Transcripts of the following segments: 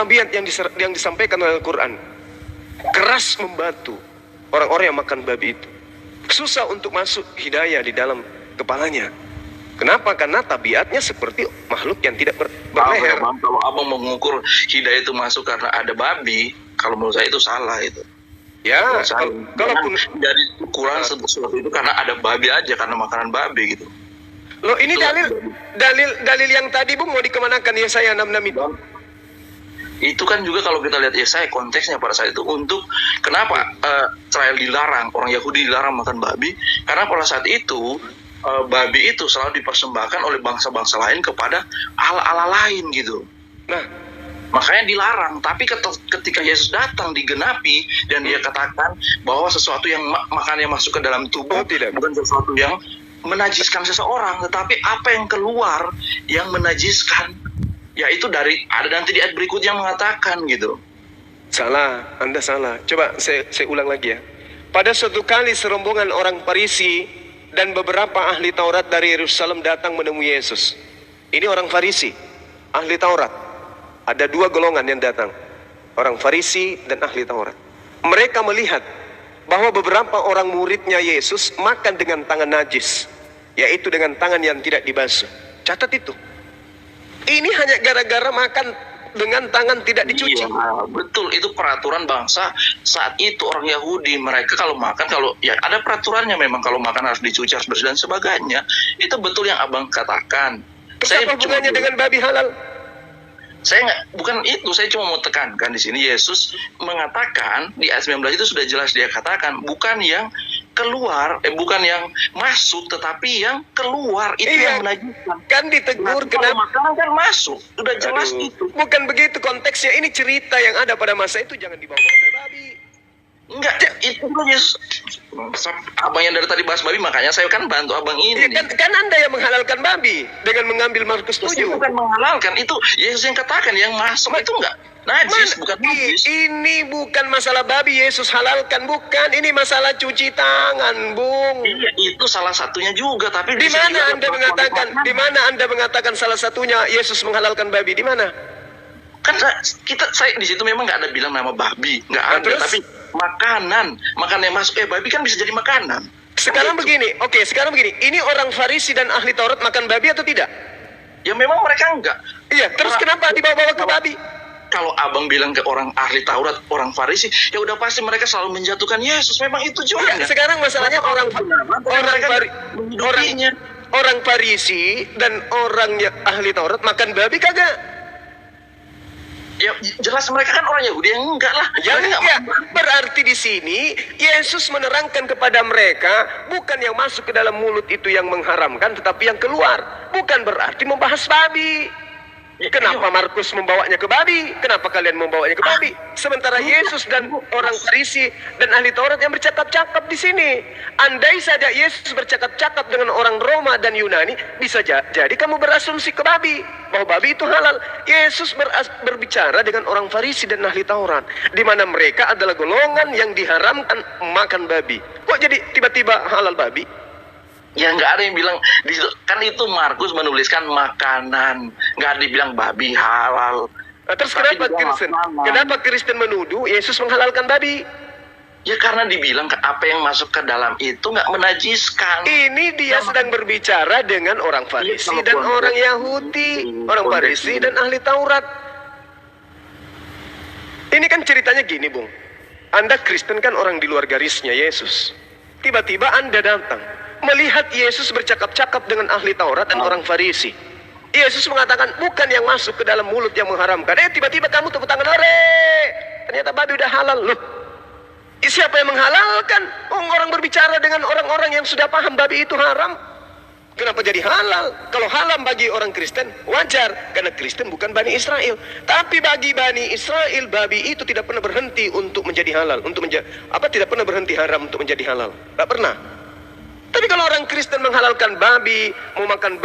tabiat yang disampaikan oleh Al-Quran keras membatu orang-orang yang makan babi itu. Susah untuk masuk hidayah di dalam kepalanya. Kenapa? Karena tabiatnya seperti makhluk yang tidak berleher. Kalau abang mengukur hidayah itu masuk karena ada babi, kalau menurut saya itu salah itu. Ya, kalaupun dari ukuran sesuatu itu karena ada babi aja, karena makanan babi gitu. Loh, ini dalil yang tadi Bung mau dikemanakan ya saya 66 itu? Itu kan juga kalau kita lihat ya saya konteksnya pada saat itu untuk kenapa Israel dilarang, orang Yahudi dilarang makan babi, karena pada saat itu babi itu selalu dipersembahkan oleh bangsa-bangsa lain kepada ala-ala lain gitu. Nah, makanya dilarang. Tapi ketika Yesus datang digenapi dan dia katakan bahwa sesuatu yang makannya masuk ke dalam tubuh bukan sesuatu yang menajiskan seseorang, tetapi apa yang keluar yang menajiskan, yaitu dari ada nanti di ayat berikutnya mengatakan gitu. Salah, Anda salah. Coba saya ulang lagi ya. Pada suatu kali serombongan orang Farisi dan beberapa ahli Taurat dari Yerusalem datang menemui Yesus. Ini orang Farisi, ahli Taurat. Ada dua golongan yang datang, orang Farisi dan ahli Taurat. Mereka melihat bahwa beberapa orang muridnya Yesus makan dengan tangan najis, yaitu dengan tangan yang tidak dibasuh. Catat itu. Ini hanya gara-gara makan dengan tangan tidak dicuci. Iya, betul, itu peraturan bangsa saat itu orang Yahudi. Mereka kalau makan, kalau ya ada peraturannya memang kalau makan harus dicuci, harus bersih dan sebagainya. Itu betul yang abang katakan. Saya hubungannya dengan babi halal? Saya bukan itu, saya cuma mau tekankan di sini Yesus mengatakan di ayat 19 itu sudah jelas dia katakan bukan yang keluar, bukan yang masuk, tetapi yang keluar itu yang menajiskan. Kan ditegur kenapa makanan kan masuk, sudah jelas itu. Bukan begitu konteksnya, ini cerita yang ada pada masa itu, jangan dibawa-bawa ke babi. Enggak, itu Yesus. Abang yang dari tadi bahas babi, makanya saya kan bantu abang ini. Ya, kan Anda yang menghalalkan babi dengan mengambil Markus 7. Itu bukan menghalalkan, itu Yesus yang katakan yang masuk itu enggak najis, bukan najis. Ini bukan masalah babi Yesus halalkan, bukan. Ini masalah cuci tangan, Bung. Iya, itu salah satunya juga, tapi di mana Anda mengatakan salah satunya Yesus menghalalkan babi? Di mana? Kan saya di situ memang nggak ada bilang nama babi, nggak ada, tapi makanan yang masuk babi kan bisa jadi makanan. Sekarang begini, ini orang Farisi dan ahli Taurat makan babi atau tidak? Ya memang mereka enggak. Iya, terus kenapa dibawa-bawa ke babi? Kalau abang bilang ke orang ahli Taurat, orang Farisi, ya udah pasti mereka selalu menjatuhkan Yesus. Memang itu juga. Ya, sekarang masalahnya orang Farisi dan orang ahli Taurat makan babi kagak? Ya jelas mereka kan orang Yahudi yang enggak lah. Berarti di sini Yesus menerangkan kepada mereka bukan yang masuk ke dalam mulut itu yang mengharamkan, tetapi yang keluar. Bukan berarti membahas babi. Kenapa Markus membawanya ke babi? Kenapa kalian membawanya ke babi? Sementara Yesus dan orang Farisi dan ahli Taurat yang bercakap-cakap di sini. Andai saja Yesus bercakap-cakap dengan orang Roma dan Yunani, bisa jadi kamu berasumsi ke babi, bahwa babi itu halal. Yesus berbicara dengan orang Farisi dan ahli Taurat, di mana mereka adalah golongan yang diharamkan makan babi. Kok jadi tiba-tiba halal babi? Ya nggak ada yang bilang, kan itu Markus menuliskan makanan, nggak ada dibilang babi halal. Terus kenapa Kristen menuduh Yesus menghalalkan babi? Ya karena dibilang apa yang masuk ke dalam itu nggak menajiskan. Ini dia sedang berbicara dengan orang Farisi dan orang Yahudi, orang Farisi dan ahli Taurat. Ini kan ceritanya gini, Bung. Anda Kristen kan orang di luar garisnya Yesus. Tiba-tiba Anda datang melihat Yesus bercakap-cakap dengan ahli Taurat dan orang Farisi. Yesus mengatakan bukan yang masuk ke dalam mulut yang mengharamkan. Tiba-tiba kamu tepuk tangan, ternyata babi udah halal. Loh, siapa yang menghalalkan? Orang berbicara dengan orang-orang yang sudah paham babi itu haram. Kenapa jadi halal? Kalau halal bagi orang Kristen wajar, karena Kristen bukan Bani Israel. Tapi bagi Bani Israel, babi itu tidak pernah berhenti untuk menjadi halal, tidak pernah berhenti haram untuk menjadi halal. Tidak pernah. Tapi kalau orang Kristen menghalalkan babi, mau makan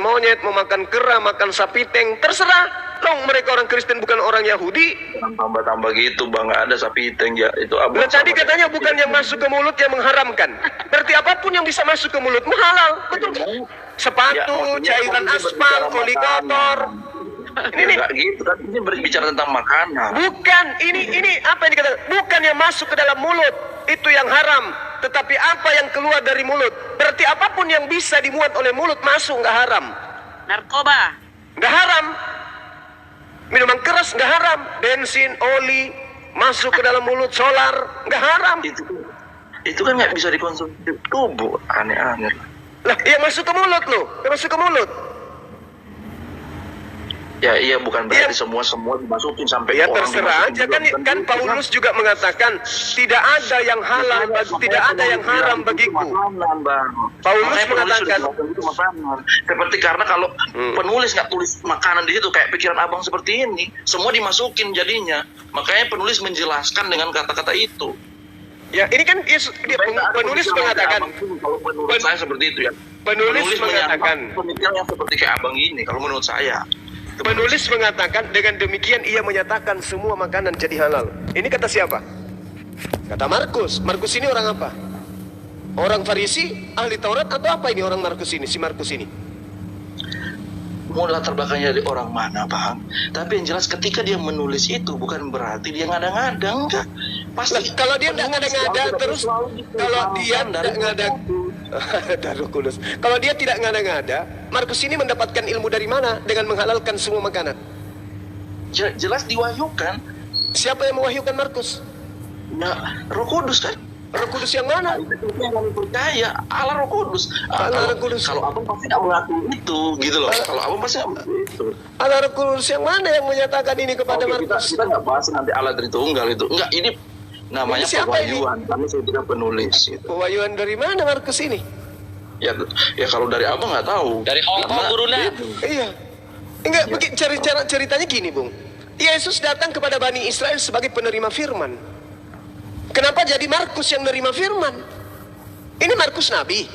monyet, mau makan kera, makan sapi teng, terserah. Loh, mereka orang Kristen bukan orang Yahudi. Tambah-tambah gitu, Bang, nggak ada sapi teng ya. Itu abang. Tadi katanya bukan yang masuk ke mulut yang mengharamkan. Berarti apapun yang bisa masuk ke mulutmu halal, betul? Sepatu, cairan aspal, koli kotor. Ini nih. Enggak gitu kan, ini berbicara tentang makanan. Bukan, ini apa yang dikatakan? Bukan yang masuk ke dalam mulut, itu yang haram. Tetapi apa yang keluar dari mulut. Berarti apapun yang bisa dimuat oleh mulut masuk, nggak haram. Narkoba. Nggak haram. Minuman keras nggak haram. Bensin, oli, masuk ke dalam mulut, solar, nggak haram. Itu kan nggak bisa dikonsumsi tubuh, aneh-aneh. Lah, yang masuk ke mulut loh, yang masuk ke mulut. Ya iya, bukan berarti Iya. semua dimasukin sampai Ya orang terserah dimasukin aja juga. kan Paulus juga mengatakan tidak ada yang halal, tidak ada yang haram bagiku. Paulus Makanya penulis mengatakan, sudah bilang itu makanan. Seperti karena kalau penulis nggak tulis makanan di situ kayak pikiran abang seperti ini, semua dimasukin jadinya. Makanya penulis menjelaskan dengan kata-kata itu. ya ini kan penulis mengatakan, Kalau menurut saya seperti itu ya. penulis mengatakan, pemikiran yang seperti kayak abang ini. Kalau menurut saya. penulis mengatakan dengan demikian ia menyatakan semua makanan jadi halal. Ini kata siapa? Kata Markus. Markus ini orang apa? Orang Farisi, ahli Taurat atau apa ini orang Markus ini? Si Markus ini. Mau latar belakangnya dari orang mana, Bang? Tapi yang jelas ketika dia menulis itu bukan berarti dia ngada-ngada, enggak. Pasti Lah, kalau dia tidak ngada-ngada terus, kalau dia tidak ngada Darul Kudus. Kalau dia tidak ngada-ngada, Markus ini mendapatkan ilmu dari mana dengan menghalalkan semua makanan? jelas diwahyukan. Siapa yang mewahyukan Markus? Nah, Roh Kudus kan? Roh Kudus yang mana? Itu yang kami percaya, Allah Roh Kudus. Allah Roh Kudus. Kalau abang pasti nggak mengaku itu, gitu loh. Kalau abang pasti nggak mengaku itu. Allah Roh Kudus yang mana yang menyatakan ini kepada Oke, Markus? kita nggak bahas nanti Allah Tritunggal itu. Enggak, ini namanya Ini siapa ini? pewahyuan. Kami tidak penulis. Gitu. Pewahyuan dari mana Markus ini? Ya kalau dari abang nggak tahu. Dari Hong Kong, Guruna. Iya. Enggak, ceritanya gini, Bung. Yesus datang kepada Bani Israel sebagai penerima firman. Kenapa jadi Markus yang menerima firman? Ini Markus Nabi.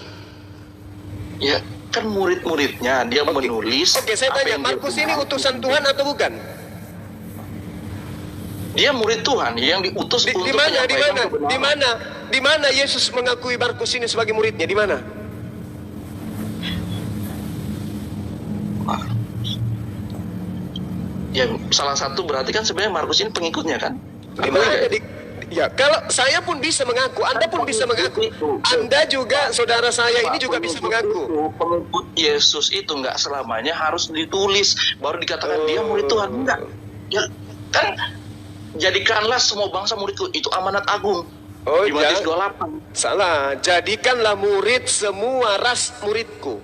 Ya, kan murid-muridnya dia menulis. Oke, saya apa tanya, yang dia Markus ini kenal. utusan Tuhan atau bukan? Dia murid Tuhan yang diutus Di untuk mana? Di menyampaikan mana? kebenaran. Di mana? Di mana Yesus mengakui Markus ini sebagai muridnya? Di mana? Ya, salah satu berarti kan sebenarnya Markus ini pengikutnya kan? Di mana? Ya, kalau saya pun bisa mengaku, Anda pun bisa mengaku. Anda juga, saudara saya ini juga bisa mengaku. Pengikut Yesus itu nggak selamanya harus ditulis baru dikatakan dia murid Tuhan, enggak. Ya kan, jadikanlah semua bangsa muridku, itu amanat agung. Oh, Di Matius ya. 28. Salah, jadikanlah murid semua ras muridku.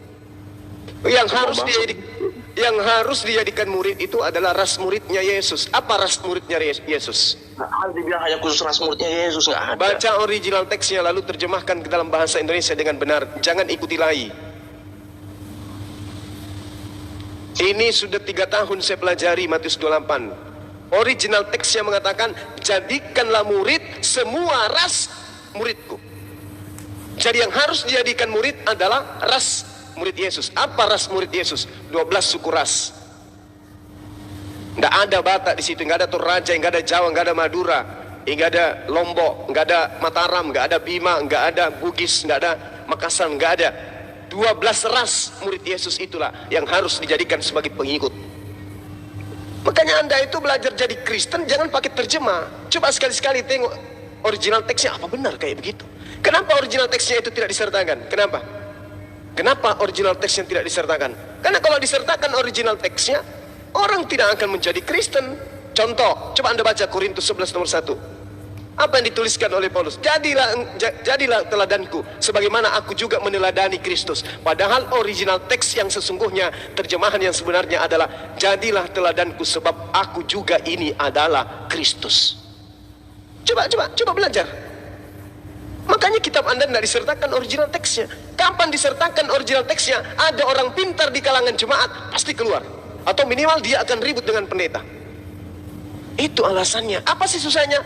Yang harus dijadikan murid itu adalah ras muridnya Yesus. Apa ras muridnya Yesus? Nggak ada dibilang hanya khusus ras muridnya Yesus, nggak ada. Baca original teksnya lalu terjemahkan ke dalam bahasa Indonesia dengan benar. Jangan ikuti lai. Ini sudah 3 tahun saya pelajari Matius 28. Original teksnya mengatakan, jadikanlah murid semua ras muridku. Jadi yang harus dijadikan murid adalah ras murid Yesus. Apa ras murid Yesus? 12 suku ras. Nggak ada Batak di situ, nggak ada Toraja, nggak ada Jawa, nggak ada Madura, nggak ada Lombok, nggak ada Mataram, nggak ada Bima, nggak ada Bugis, nggak ada Makassar, nggak ada. 12 ras murid Yesus itulah yang harus dijadikan sebagai pengikut. Makanya Anda itu belajar jadi Kristen jangan pakai terjemah. Coba sekali-sekali tengok original teksnya apa benar kayak begitu. Kenapa original teksnya itu tidak disertakan? Kenapa? Kenapa original teksnya tidak disertakan? Karena kalau disertakan original teksnya, orang tidak akan menjadi Kristen. Contoh, coba Anda baca Korintus 11 nomor 1. Apa yang dituliskan oleh Paulus? Jadilah teladanku, sebagaimana aku juga meneladani Kristus. Padahal original teks yang sesungguhnya, terjemahan yang sebenarnya adalah, jadilah teladanku sebab aku juga ini adalah Kristus. Coba belajar. Makanya kitab Anda tidak disertakan original teksnya. Kapan disertakan original teksnya? Ada orang pintar di kalangan jemaat, pasti keluar. Atau minimal dia akan ribut dengan pendeta. Itu alasannya. Apa sih susahnya?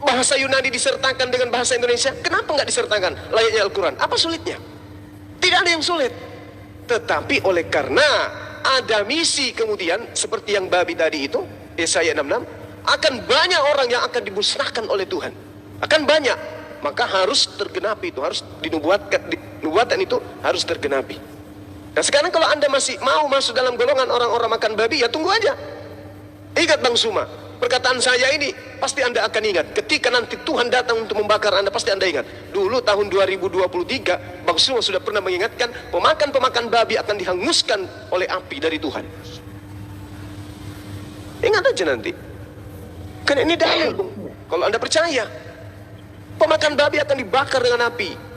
Bahasa Yunani disertakan dengan bahasa Indonesia. Kenapa nggak disertakan layaknya Al-Quran? Apa sulitnya? Tidak ada yang sulit. Tetapi oleh karena ada misi kemudian, seperti yang babi tadi itu, Yesaya 66, akan banyak orang yang akan dimusnahkan oleh Tuhan. Akan banyak. Maka harus tergenapi itu, harus dinubuatkan, nubuatan itu harus tergenapi. Nah sekarang kalau Anda masih mau masuk dalam golongan orang-orang makan babi, ya tunggu aja. Ingat Bang Suma, perkataan saya ini pasti Anda akan ingat. Ketika nanti Tuhan datang untuk membakar Anda, pasti Anda ingat. Dulu tahun 2023, Bang Suma sudah pernah mengingatkan, pemakan-pemakan babi akan dihanguskan oleh api dari Tuhan. Ingat aja nanti. Karena ini dalil, Bung. Kalau Anda percaya, pemakan babi akan dibakar dengan api.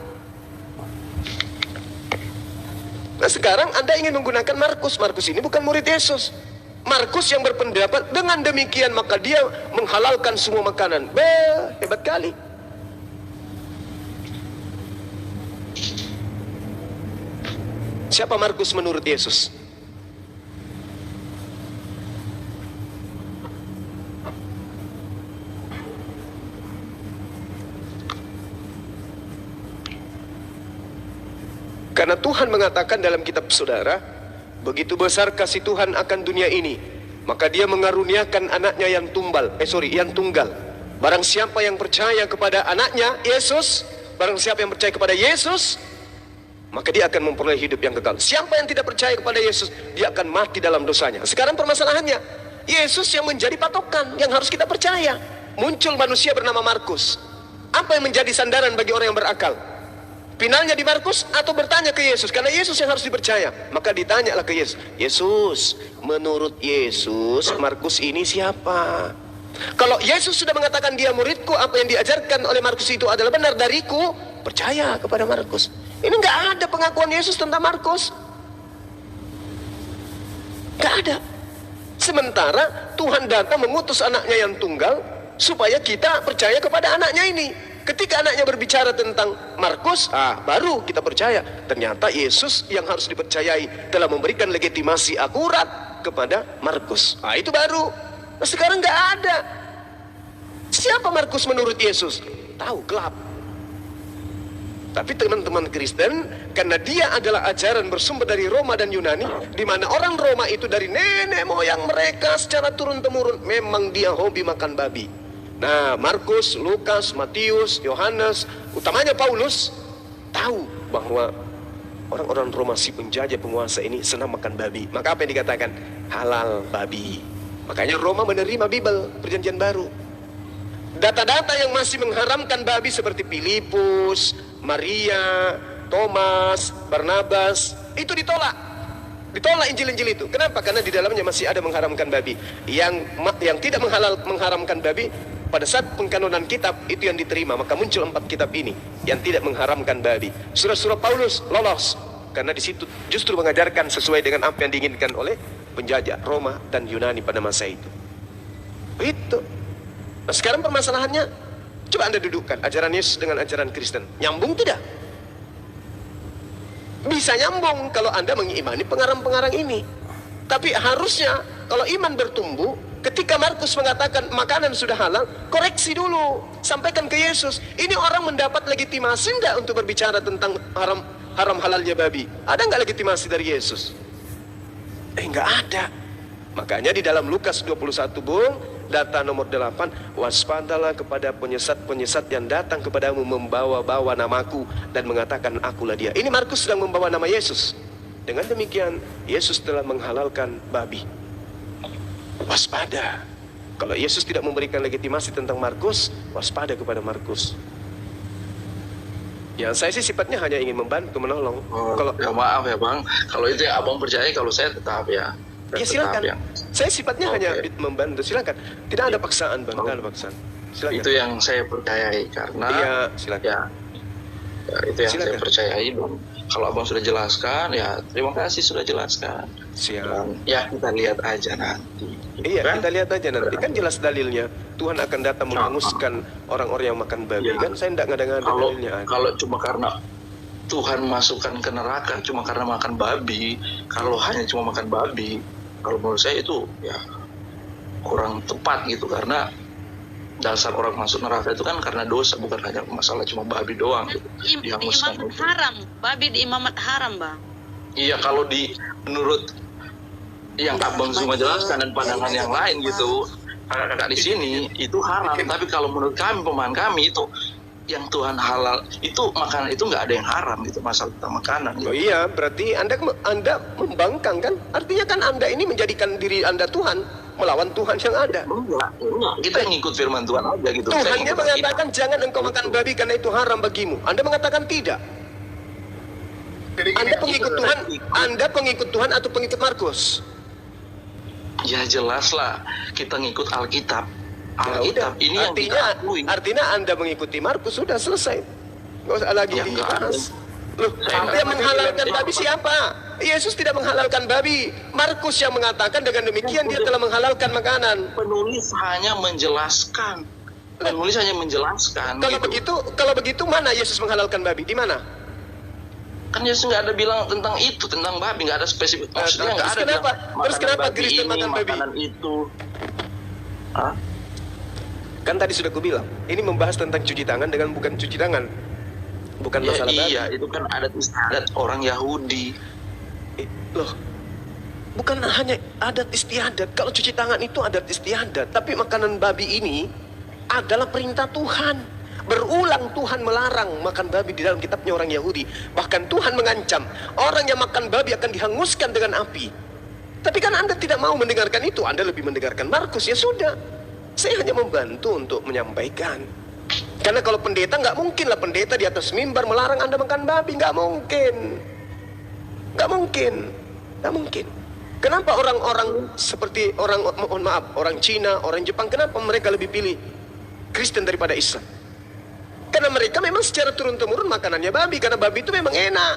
Nah sekarang Anda ingin menggunakan Markus. Markus ini bukan murid Yesus. Markus yang berpendapat dengan demikian maka dia menghalalkan semua makanan. Hebat kali. Siapa Markus menurut Yesus? Karena Tuhan mengatakan dalam kitab saudara, begitu besar kasih Tuhan akan dunia ini, maka dia mengaruniakan anaknya yang tunggal. Barang siapa yang percaya kepada anaknya, Yesus, barang siapa yang percaya kepada Yesus, maka dia akan memperoleh hidup yang kekal. Siapa yang tidak percaya kepada Yesus, dia akan mati dalam dosanya. Sekarang permasalahannya, Yesus yang menjadi patokan, yang harus kita percaya. Muncul manusia bernama Markus. Apa yang menjadi sandaran bagi orang yang berakal? Finalnya di Markus atau bertanya ke Yesus? Karena Yesus yang harus dipercaya. Maka ditanyalah ke Yesus. Yesus, menurut Yesus, Markus ini siapa? Kalau Yesus sudah mengatakan dia muridku, apa yang diajarkan oleh Markus itu adalah benar dariku, percaya kepada Markus. Ini nggak ada pengakuan Yesus tentang Markus. Nggak ada. Sementara Tuhan datang mengutus anaknya yang tunggal supaya kita percaya kepada anaknya ini. Ketika anaknya berbicara tentang Markus, baru kita percaya. Ternyata Yesus yang harus dipercayai telah memberikan legitimasi akurat kepada Markus. Itu baru. Nah sekarang nggak ada. Siapa Markus menurut Yesus? Tahu, gelap. Tapi teman-teman Kristen, karena dia adalah ajaran bersumber dari Roma dan Yunani, di mana orang Roma itu dari nenek moyang mereka secara turun-temurun memang dia hobi makan babi. Nah, Markus, Lukas, Matius, Yohanes, utamanya Paulus, tahu bahwa orang-orang Roma si penjajah penguasa ini senang makan babi. Maka apa yang dikatakan? Halal babi. Makanya Roma menerima Bible, Perjanjian Baru. Data-data yang masih mengharamkan babi seperti Filipus, Maria, Thomas, Barnabas, itu ditolak. Ditolak Injil-Injil itu. Kenapa? Karena di dalamnya masih ada mengharamkan babi. Yang tidak mengharamkan babi, pada saat pengkanonan kitab itu yang diterima, maka muncul 4 kitab ini yang tidak mengharamkan babi. Surah-surah Paulus lolos karena di situ justru mengajarkan sesuai dengan apa yang diinginkan oleh penjajah Roma dan Yunani pada masa itu. Itu. Nah, sekarang permasalahannya, coba Anda dudukkan ajaran Yesus dengan ajaran Kristen. Nyambung tidak? Bisa nyambung kalau Anda mengimani pengarang-pengarang ini. Tapi harusnya kalau iman bertumbuh, ketika Markus mengatakan makanan sudah halal, koreksi dulu, sampaikan ke Yesus. Ini orang mendapat legitimasi enggak untuk berbicara tentang haram halalnya babi? Ada enggak legitimasi dari Yesus? Enggak ada. Makanya di dalam Lukas 21, Bung, data nomor 8, waspadalah kepada penyesat-penyesat yang datang kepadamu membawa-bawa namaku dan mengatakan akulah dia. Ini Markus sedang membawa nama Yesus. Dengan demikian, Yesus telah menghalalkan babi. Waspada. Kalau Yesus tidak memberikan legitimasi tentang Markus, waspada kepada Markus. Ya, saya sih sifatnya hanya ingin membantu, menolong. Kalau ya maaf ya Bang, kalau itu ya Abang percaya, kalau saya tetap ya. Ya silakan. Ya. Saya sifatnya hanya membantu, silakan. Tidak ada paksaan, Bang, tidak ada paksaan. Silakan. Itu yang saya percayai karena iya, silakan. Ya, itu yang saya percayai. Kalau Abang sudah jelaskan, ya terima kasih sudah jelaskan. Siap. Dan, ya kita lihat aja nanti. Iya, kan? Kita lihat aja nanti. Kan jelas dalilnya. Tuhan akan datang menghanguskan orang-orang yang makan babi. Kan saya tidak ngada-ngada dalilnya. Kalau cuma karena Tuhan masukkan ke neraka cuma karena makan babi, kalau hanya cuma makan babi, kalau menurut saya itu ya kurang tepat gitu, karena dasar orang masuk neraka itu kan karena dosa, bukan hanya masalah cuma babi doang gitu. Dihanguskan Imamat haram, babi di imamat haram, Bang. Iya, kalau menurut yang Abang Zuma jelaskan dan pandangan yang lain gitu, kakak-kakak di sini itu haram. Tapi kalau menurut kami, pemahaman kami yang Tuhan halal itu, makanan itu nggak ada yang haram gitu, masalah tentang makanan Oh gitu. iya, berarti Anda membangkang kan? Artinya kan Anda ini menjadikan diri Anda Tuhan, melawan Tuhan yang ada. Enggak, kita ngikut firman Tuhan aja gitu. Saya Tuhannya ngikut mengatakan Alkitab. jangan engkau makan babi karena itu haram bagimu. Anda mengatakan tidak. Anda pengikut Tuhan, Anda pengikut Tuhan atau pengikut Markus? Ya jelas lah, kita ngikut Alkitab. Ya udah, Alkitab ini yang kita akui. artinya Anda mengikuti Markus, sudah selesai. Nggak usah lagi Ya, nggak dibahas. Loh, Saya nggak yang menghalalkan ngerti. babi siapa? Yesus tidak menghalalkan babi. Markus yang mengatakan dengan demikian dia telah menghalalkan makanan. Penulis hanya menjelaskan. Penulis hanya menjelaskan. Kalau begitu mana Yesus menghalalkan babi? Di mana? Kan Yesus nggak ada bilang tentang itu, tentang babi, nggak ada spesifik. Maksudnya nggak ada bilang Terus kenapa makanan Kristen ini, makan babi? makanan itu. Hah? Kan tadi sudah aku bilang, ini membahas tentang cuci tangan dengan bukan cuci tangan. Bukan Ya, masalah iya, babi. itu kan adat istiadat orang Yahudi. Loh, bukan hanya adat istiadat. Kalau cuci tangan itu adat istiadat, tapi makanan babi ini adalah perintah Tuhan. Berulang Tuhan melarang makan babi di dalam kitabnya orang Yahudi. Bahkan Tuhan mengancam orang yang makan babi akan dihanguskan dengan api. Tapi kan Anda tidak mau mendengarkan itu, Anda lebih mendengarkan Markus. Ya sudah, saya hanya membantu untuk menyampaikan. Karena kalau pendeta, nggak mungkin lah pendeta di atas mimbar melarang Anda makan babi. Nggak mungkin. Nggak mungkin. Nggak mungkin. Kenapa orang-orang seperti orang Cina, orang Jepang, kenapa mereka lebih pilih Kristen daripada Islam? Karena mereka memang secara turun-temurun makanannya babi, karena babi itu memang enak.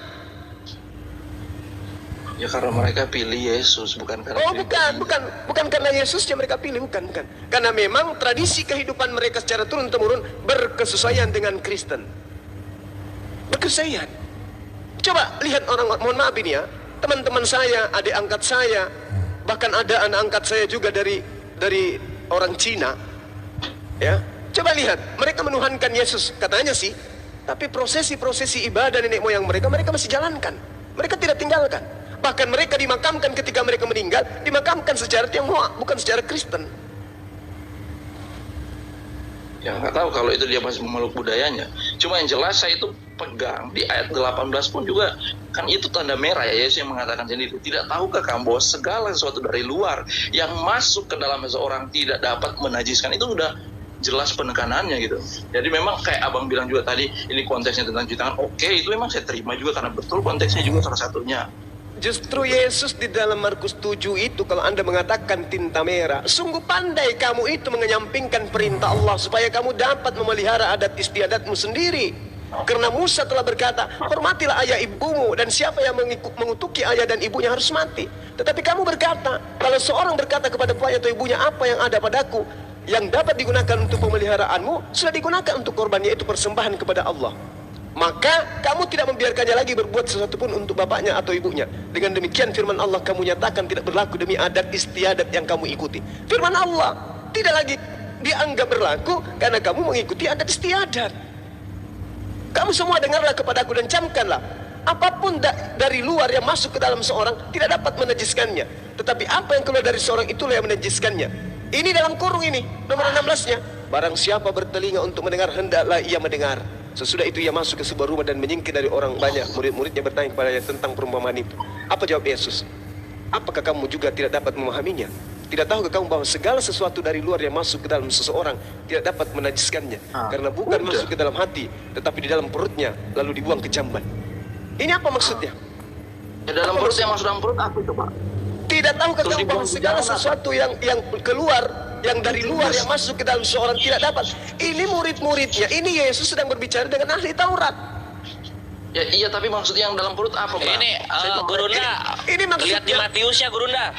Ya karena mereka pilih Yesus, bukan karena Oh pribadi. bukan karena Yesusnya mereka pilih, bukan. Karena memang tradisi kehidupan mereka secara turun-temurun berkesesuaian dengan Kristen. Berkesesuaian. Coba lihat orang, mohon maaf ini ya, teman-teman saya, adik angkat saya, bahkan ada anak angkat saya juga dari orang Cina, ya. Coba lihat, mereka menuhankan Yesus, katanya sih, tapi prosesi ibadah nenek moyang mereka masih jalankan. Mereka tidak tinggalkan. Bahkan mereka dimakamkan ketika mereka meninggal, dimakamkan secara Tionghoa, bukan secara Kristen. Ya nggak tahu kalau itu dia masih memeluk budayanya. Cuma yang jelas saya itu pegang di ayat 18 pun juga kan itu tanda merah ya, Yesus yang mengatakan sendiri, tidak tahukah kamu bahwa segala sesuatu dari luar yang masuk ke dalam seseorang tidak dapat menajiskan. Itu udah jelas penekanannya gitu. Jadi memang kayak abang bilang juga tadi, ini konteksnya tentang cuci tangan. Oke, itu memang saya terima juga karena betul konteksnya juga salah satunya. Justru Yesus di dalam Markus 7 itu, kalau Anda mengatakan tinta merah, sungguh pandai kamu itu menyampingkan perintah Allah supaya kamu dapat memelihara adat istiadatmu sendiri. Karena Musa telah berkata, hormatilah ayah ibumu, dan siapa yang mengutuki ayah dan ibunya harus mati. Tetapi kamu berkata, kalau seorang berkata kepada bapaknya atau ibunya, apa yang ada padaku yang dapat digunakan untuk pemeliharaanmu sudah digunakan untuk korban, yaitu persembahan kepada Allah, maka kamu tidak membiarkannya lagi berbuat sesuatu pun untuk bapaknya atau ibunya. Dengan demikian firman Allah kamu nyatakan tidak berlaku demi adat istiadat yang kamu ikuti. Firman Allah tidak lagi dianggap berlaku karena kamu mengikuti adat istiadat. Kamu semua dengarlah kepadaku dan camkanlah, apapun dari luar yang masuk ke dalam seorang tidak dapat menajiskannya, tetapi apa yang keluar dari seorang itulah yang menajiskannya. Ini dalam kurung ini nomor 16-nya, barang siapa bertelinga untuk mendengar hendaklah ia mendengar. Sesudah itu ia masuk ke sebuah rumah dan menyingkir dari orang banyak. Murid-muridnya bertanya kepadanya tentang perumpamaan itu. Apa jawab Yesus? Apakah kamu juga tidak dapat memahaminya? Tidak tahukah kamu bahwa segala sesuatu dari luar yang masuk ke dalam seseorang tidak dapat menajiskannya? Karena bukan masuk ke dalam hati, tetapi di dalam perutnya, lalu dibuang ke jamban. Ini apa maksudnya? Ya dalam perut, yang masuk dalam perut apa itu Pak? Tidak tahukah Terus kamu bahwa dibuang ke segala jamban apa? sesuatu yang keluar, yang dari luar yang masuk ke dalam seorang tidak dapat. Ini murid-muridnya, ini Yesus sedang berbicara dengan ahli Taurat. Ya iya, tapi maksudnya yang dalam perut apa Pak? Ini Gurunda, ini maksudnya- lihat di Matiusnya Gurunda.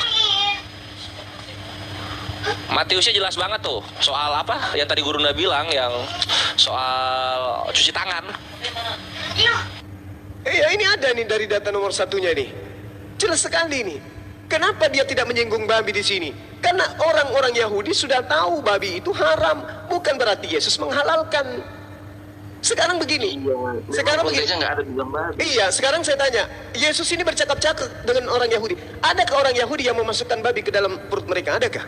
Matiusnya jelas banget tuh soal apa yang tadi Gurunda bilang, yang soal cuci tangan. Iya, ini ada nih dari data nomor satunya nih. Jelas sekali nih. Kenapa dia tidak menyinggung babi di sini? Karena orang-orang Yahudi sudah tahu babi itu haram, bukan berarti Yesus menghalalkan. Sekarang begini. Sekarang begini. konteksnya nggak ada di dalam babi. Iya, sekarang saya tanya, Yesus ini bercakap-cakap dengan orang Yahudi. Adakah orang Yahudi yang memasukkan babi ke dalam perut mereka? Adakah?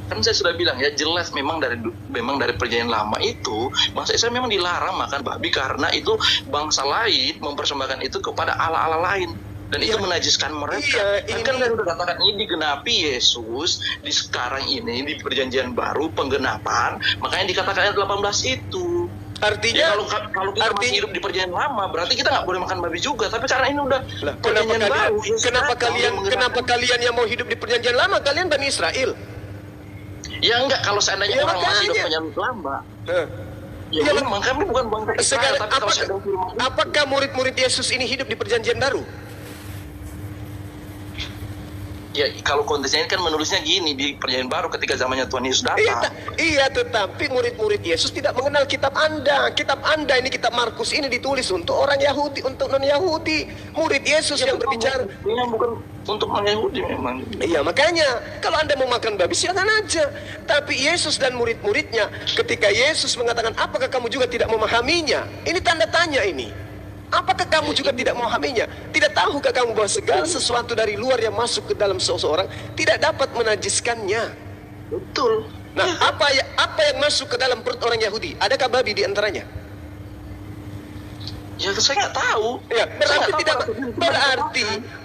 Kan saya sudah bilang ya, jelas memang dari perjanjian lama itu bangsa Israel memang dilarang makan babi karena itu bangsa lain mempersembahkan itu kepada allah-allah lain dan itu menajiskan mereka. Kan udah katakan ini digenapi Yesus di sekarang ini di perjanjian baru penggenapan, makanya dikatakan ayat 18 itu. Artinya, ya, kalau kita masih hidup di perjanjian lama, berarti kita nggak boleh makan babi juga. Tapi karena ini udah perjanjian baru, kenapa kalian yang mau hidup di perjanjian lama, kalian Bani Israel? Ya enggak, kalau seandainya orang masih hidup perjanjian lama. Ya memang kami bukan bangsa Israel, tapi kalau apakah murid-murid Yesus ini hidup di perjanjian baru? Ya, kalau konteksnya ini kan menulisnya gini di perjanjian baru ketika zamannya Tuhan Yesus datang. Iya, tetapi murid-murid Yesus tidak mengenal kitab Anda. Kitab Anda ini, kitab Markus ini ditulis untuk orang Yahudi, untuk non-Yahudi. Murid Yesus yang berbicara. Ini bukan untuk orang Yahudi memang. Iya, makanya kalau Anda mau makan babi silakan aja. Tapi Yesus dan murid-muridnya, ketika Yesus mengatakan, apakah kamu juga tidak memahaminya? Ini tanda tanya ini. Apakah kamu juga tidak memahaminya? Tidak tahukah kamu bahwa segala sesuatu dari luar yang masuk ke dalam seseorang tidak dapat menajiskannya? Betul. Nah, apa yang masuk ke dalam perut orang Yahudi? Adakah babi di antaranya? Ya, saya nggak tahu. Ya,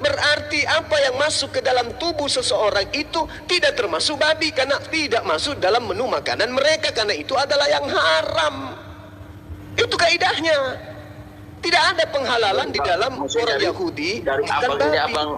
berarti apa yang masuk ke dalam tubuh seseorang itu tidak termasuk babi karena tidak masuk dalam menu makanan mereka, karena itu adalah yang haram. Itu kaidahnya. Tidak ada penghalalan di dalam orang Yahudi dari makan abang babi. ini abang.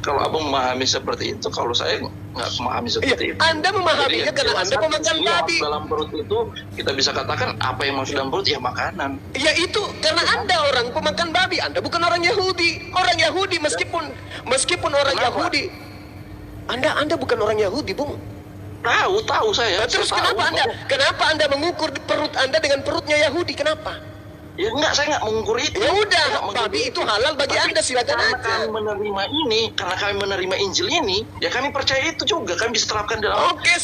Kalau abang memahami seperti itu, kalau saya nggak memahami seperti itu. Anda memahaminya karena Anda pemakan babi. Dalam perut itu kita bisa katakan apa yang masuk dalam perut ya makanan. Ya itu karena Anda orang pemakan babi. Anda bukan orang Yahudi. Orang Yahudi meskipun orang Yahudi. Anda bukan orang Yahudi, Bung. Tahu saya. Terus kenapa Anda mengukur perut Anda dengan perutnya Yahudi? Kenapa? Ya enggak, saya nggak mengukur itu. Ya udah, babi itu halal bagi Anda, silakan aja. Kami menerima ini, karena kami menerima Injil ini, ya kami percaya itu juga, kami bisa terapkan dalam. Oke,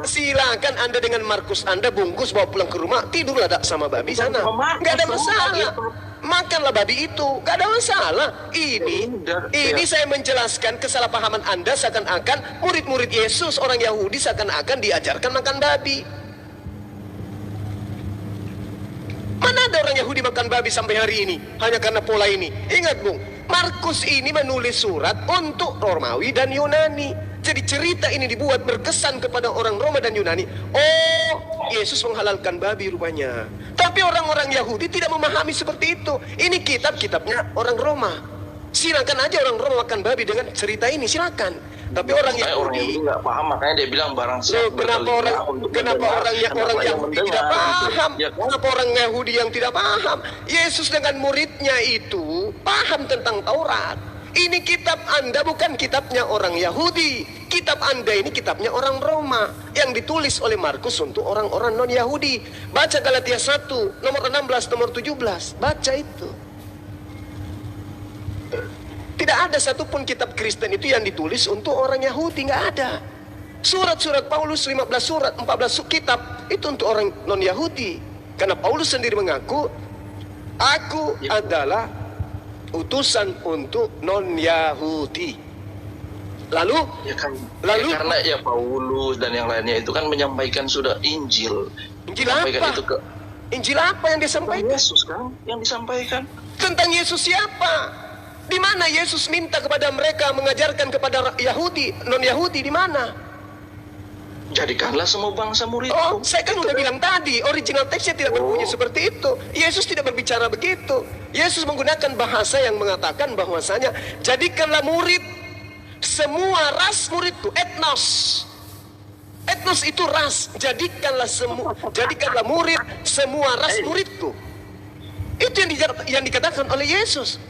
silakan Anda dengan Markus Anda bungkus bawa pulang ke rumah, tidurlah sama babi sana. Nggak ada masalah. Makanlah babi itu, nggak ada masalah. Ini saya menjelaskan kesalahpahaman Anda seakan-akan murid-murid Yesus orang Yahudi seakan-akan diajarkan makan babi. Mana ada orang Yahudi makan babi sampai hari ini hanya karena pola ini? Ingat, Bung, Markus ini menulis surat untuk Romawi dan Yunani. Jadi cerita ini dibuat berkesan kepada orang Roma dan Yunani. Oh, Yesus menghalalkan babi rupanya. Tapi orang-orang Yahudi tidak memahami seperti itu. Ini kitabnya orang Roma. Silakan aja orang Roma makan babi dengan cerita ini, silakan. Tapi orang Yahudi nggak paham, makanya dia bilang barang siapa. Kenapa orang Yahudi tidak paham? Kenapa orang Yahudi yang tidak paham? Yesus dengan muridnya itu paham tentang Taurat. Ini kitab Anda bukan kitabnya orang Yahudi. Kitab Anda ini kitabnya orang Roma yang ditulis oleh Markus untuk orang-orang non-Yahudi. Baca Galatia 1 nomor 16 nomor 17. Baca itu. Tidak ada satupun kitab Kristen itu yang ditulis untuk orang Yahudi, nggak ada. Surat-surat Paulus 15 surat, 14 kitab itu untuk orang non-Yahudi. Karena Paulus sendiri mengaku, aku adalah utusan untuk non-Yahudi. Lalu karena ya Paulus dan yang lainnya itu kan menyampaikan sudah Injil. Injil apa? Itu Injil apa yang disampaikan? Yesus kan yang disampaikan. Tentang Yesus siapa? Di mana Yesus minta kepada mereka mengajarkan kepada Yahudi, non-Yahudi di mana? Jadikanlah semua bangsa murid. Oh, saya kan udah bilang tadi, original teksnya tidak berbunyi seperti itu. Yesus tidak berbicara begitu. Yesus menggunakan bahasa yang mengatakan bahwasanya jadikanlah murid semua ras muridku, etnos. Etnos itu ras. Jadikanlah murid semua ras muridku. Itu yang dikatakan oleh Yesus.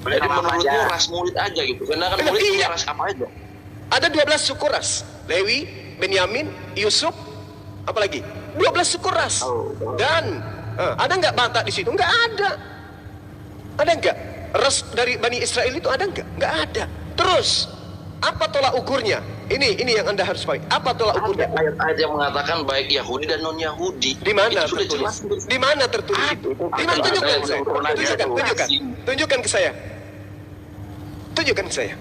Jadi menurutmu ras murid aja gitu. Karena kan murid punya ras apa aja? Ada 12 suku ras. Lewi, Benyamin, Yusuf, apalagi? 12 suku ras. Dan ada nggak Batak di situ? Nggak ada. Ada nggak? Ras dari Bani Israel itu ada nggak? Nggak ada. Terus apa tolak ukurnya? Ini yang Anda harus pahami. Apa tolak ukurnya? Ayat-ayat yang mengatakan baik Yahudi dan non-Yahudi. Di mana tertulis? Di mana tertulis itu? Di mana? Tunjukkan saya. Tunjukkan ke saya. Tunjukkan ke saya.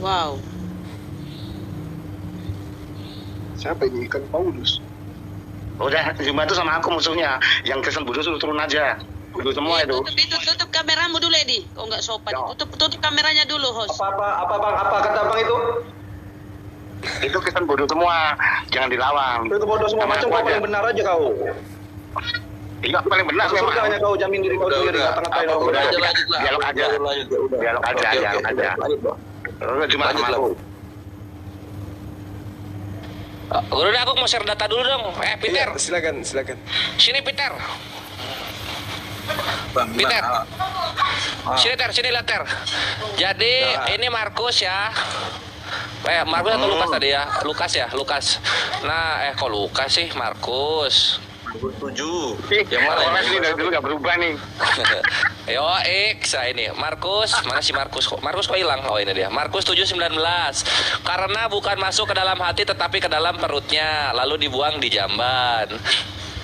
Wow. Siapa ini ikan Paulus? Udah, cuma itu sama aku musuhnya. Yang Kristen bodoh suruh turun aja. Bodoh semua itu. Tutup kameramu dulu, Edi. Kok nggak sopan? Ya. Tutup kameranya dulu, host. Apa bang? Apa kata bang itu? Itu Kristen bodoh semua. Jangan dilawan. Itu bodoh semua Sama macam aku kau aja. paling benar aja kau. Iya, aku paling benar Masuk memang. surga hanya kau jamin diri kau sendiri. Ngata-ngatain Apa, orang. udah. lanjut lah. Dialog aja. Lanjut, ya udah. Dialog aja, Oke, dialog oke, aja. lanjut, Bang. Lu cuma Lanjut, sama lah. aku. Guru aku mau share data dulu dong. Peter, Iya, silakan. sini Peter. Bang, Peter. gimana? Sini Ter, sini lihat Ter. Jadi ini Markus ya. Markus atau Lukas tadi ya? Lukas. Nah, kok Lukas sih? Markus. 7. Ih, Yang mana orang ini? ini dari dulu gak berubah nih. Yo, saya ini Markus, mana si Markus kok? Markus kok hilang? Oh, ini dia. Markus 7:19. Karena bukan masuk ke dalam hati tetapi ke dalam perutnya, lalu dibuang di jamban.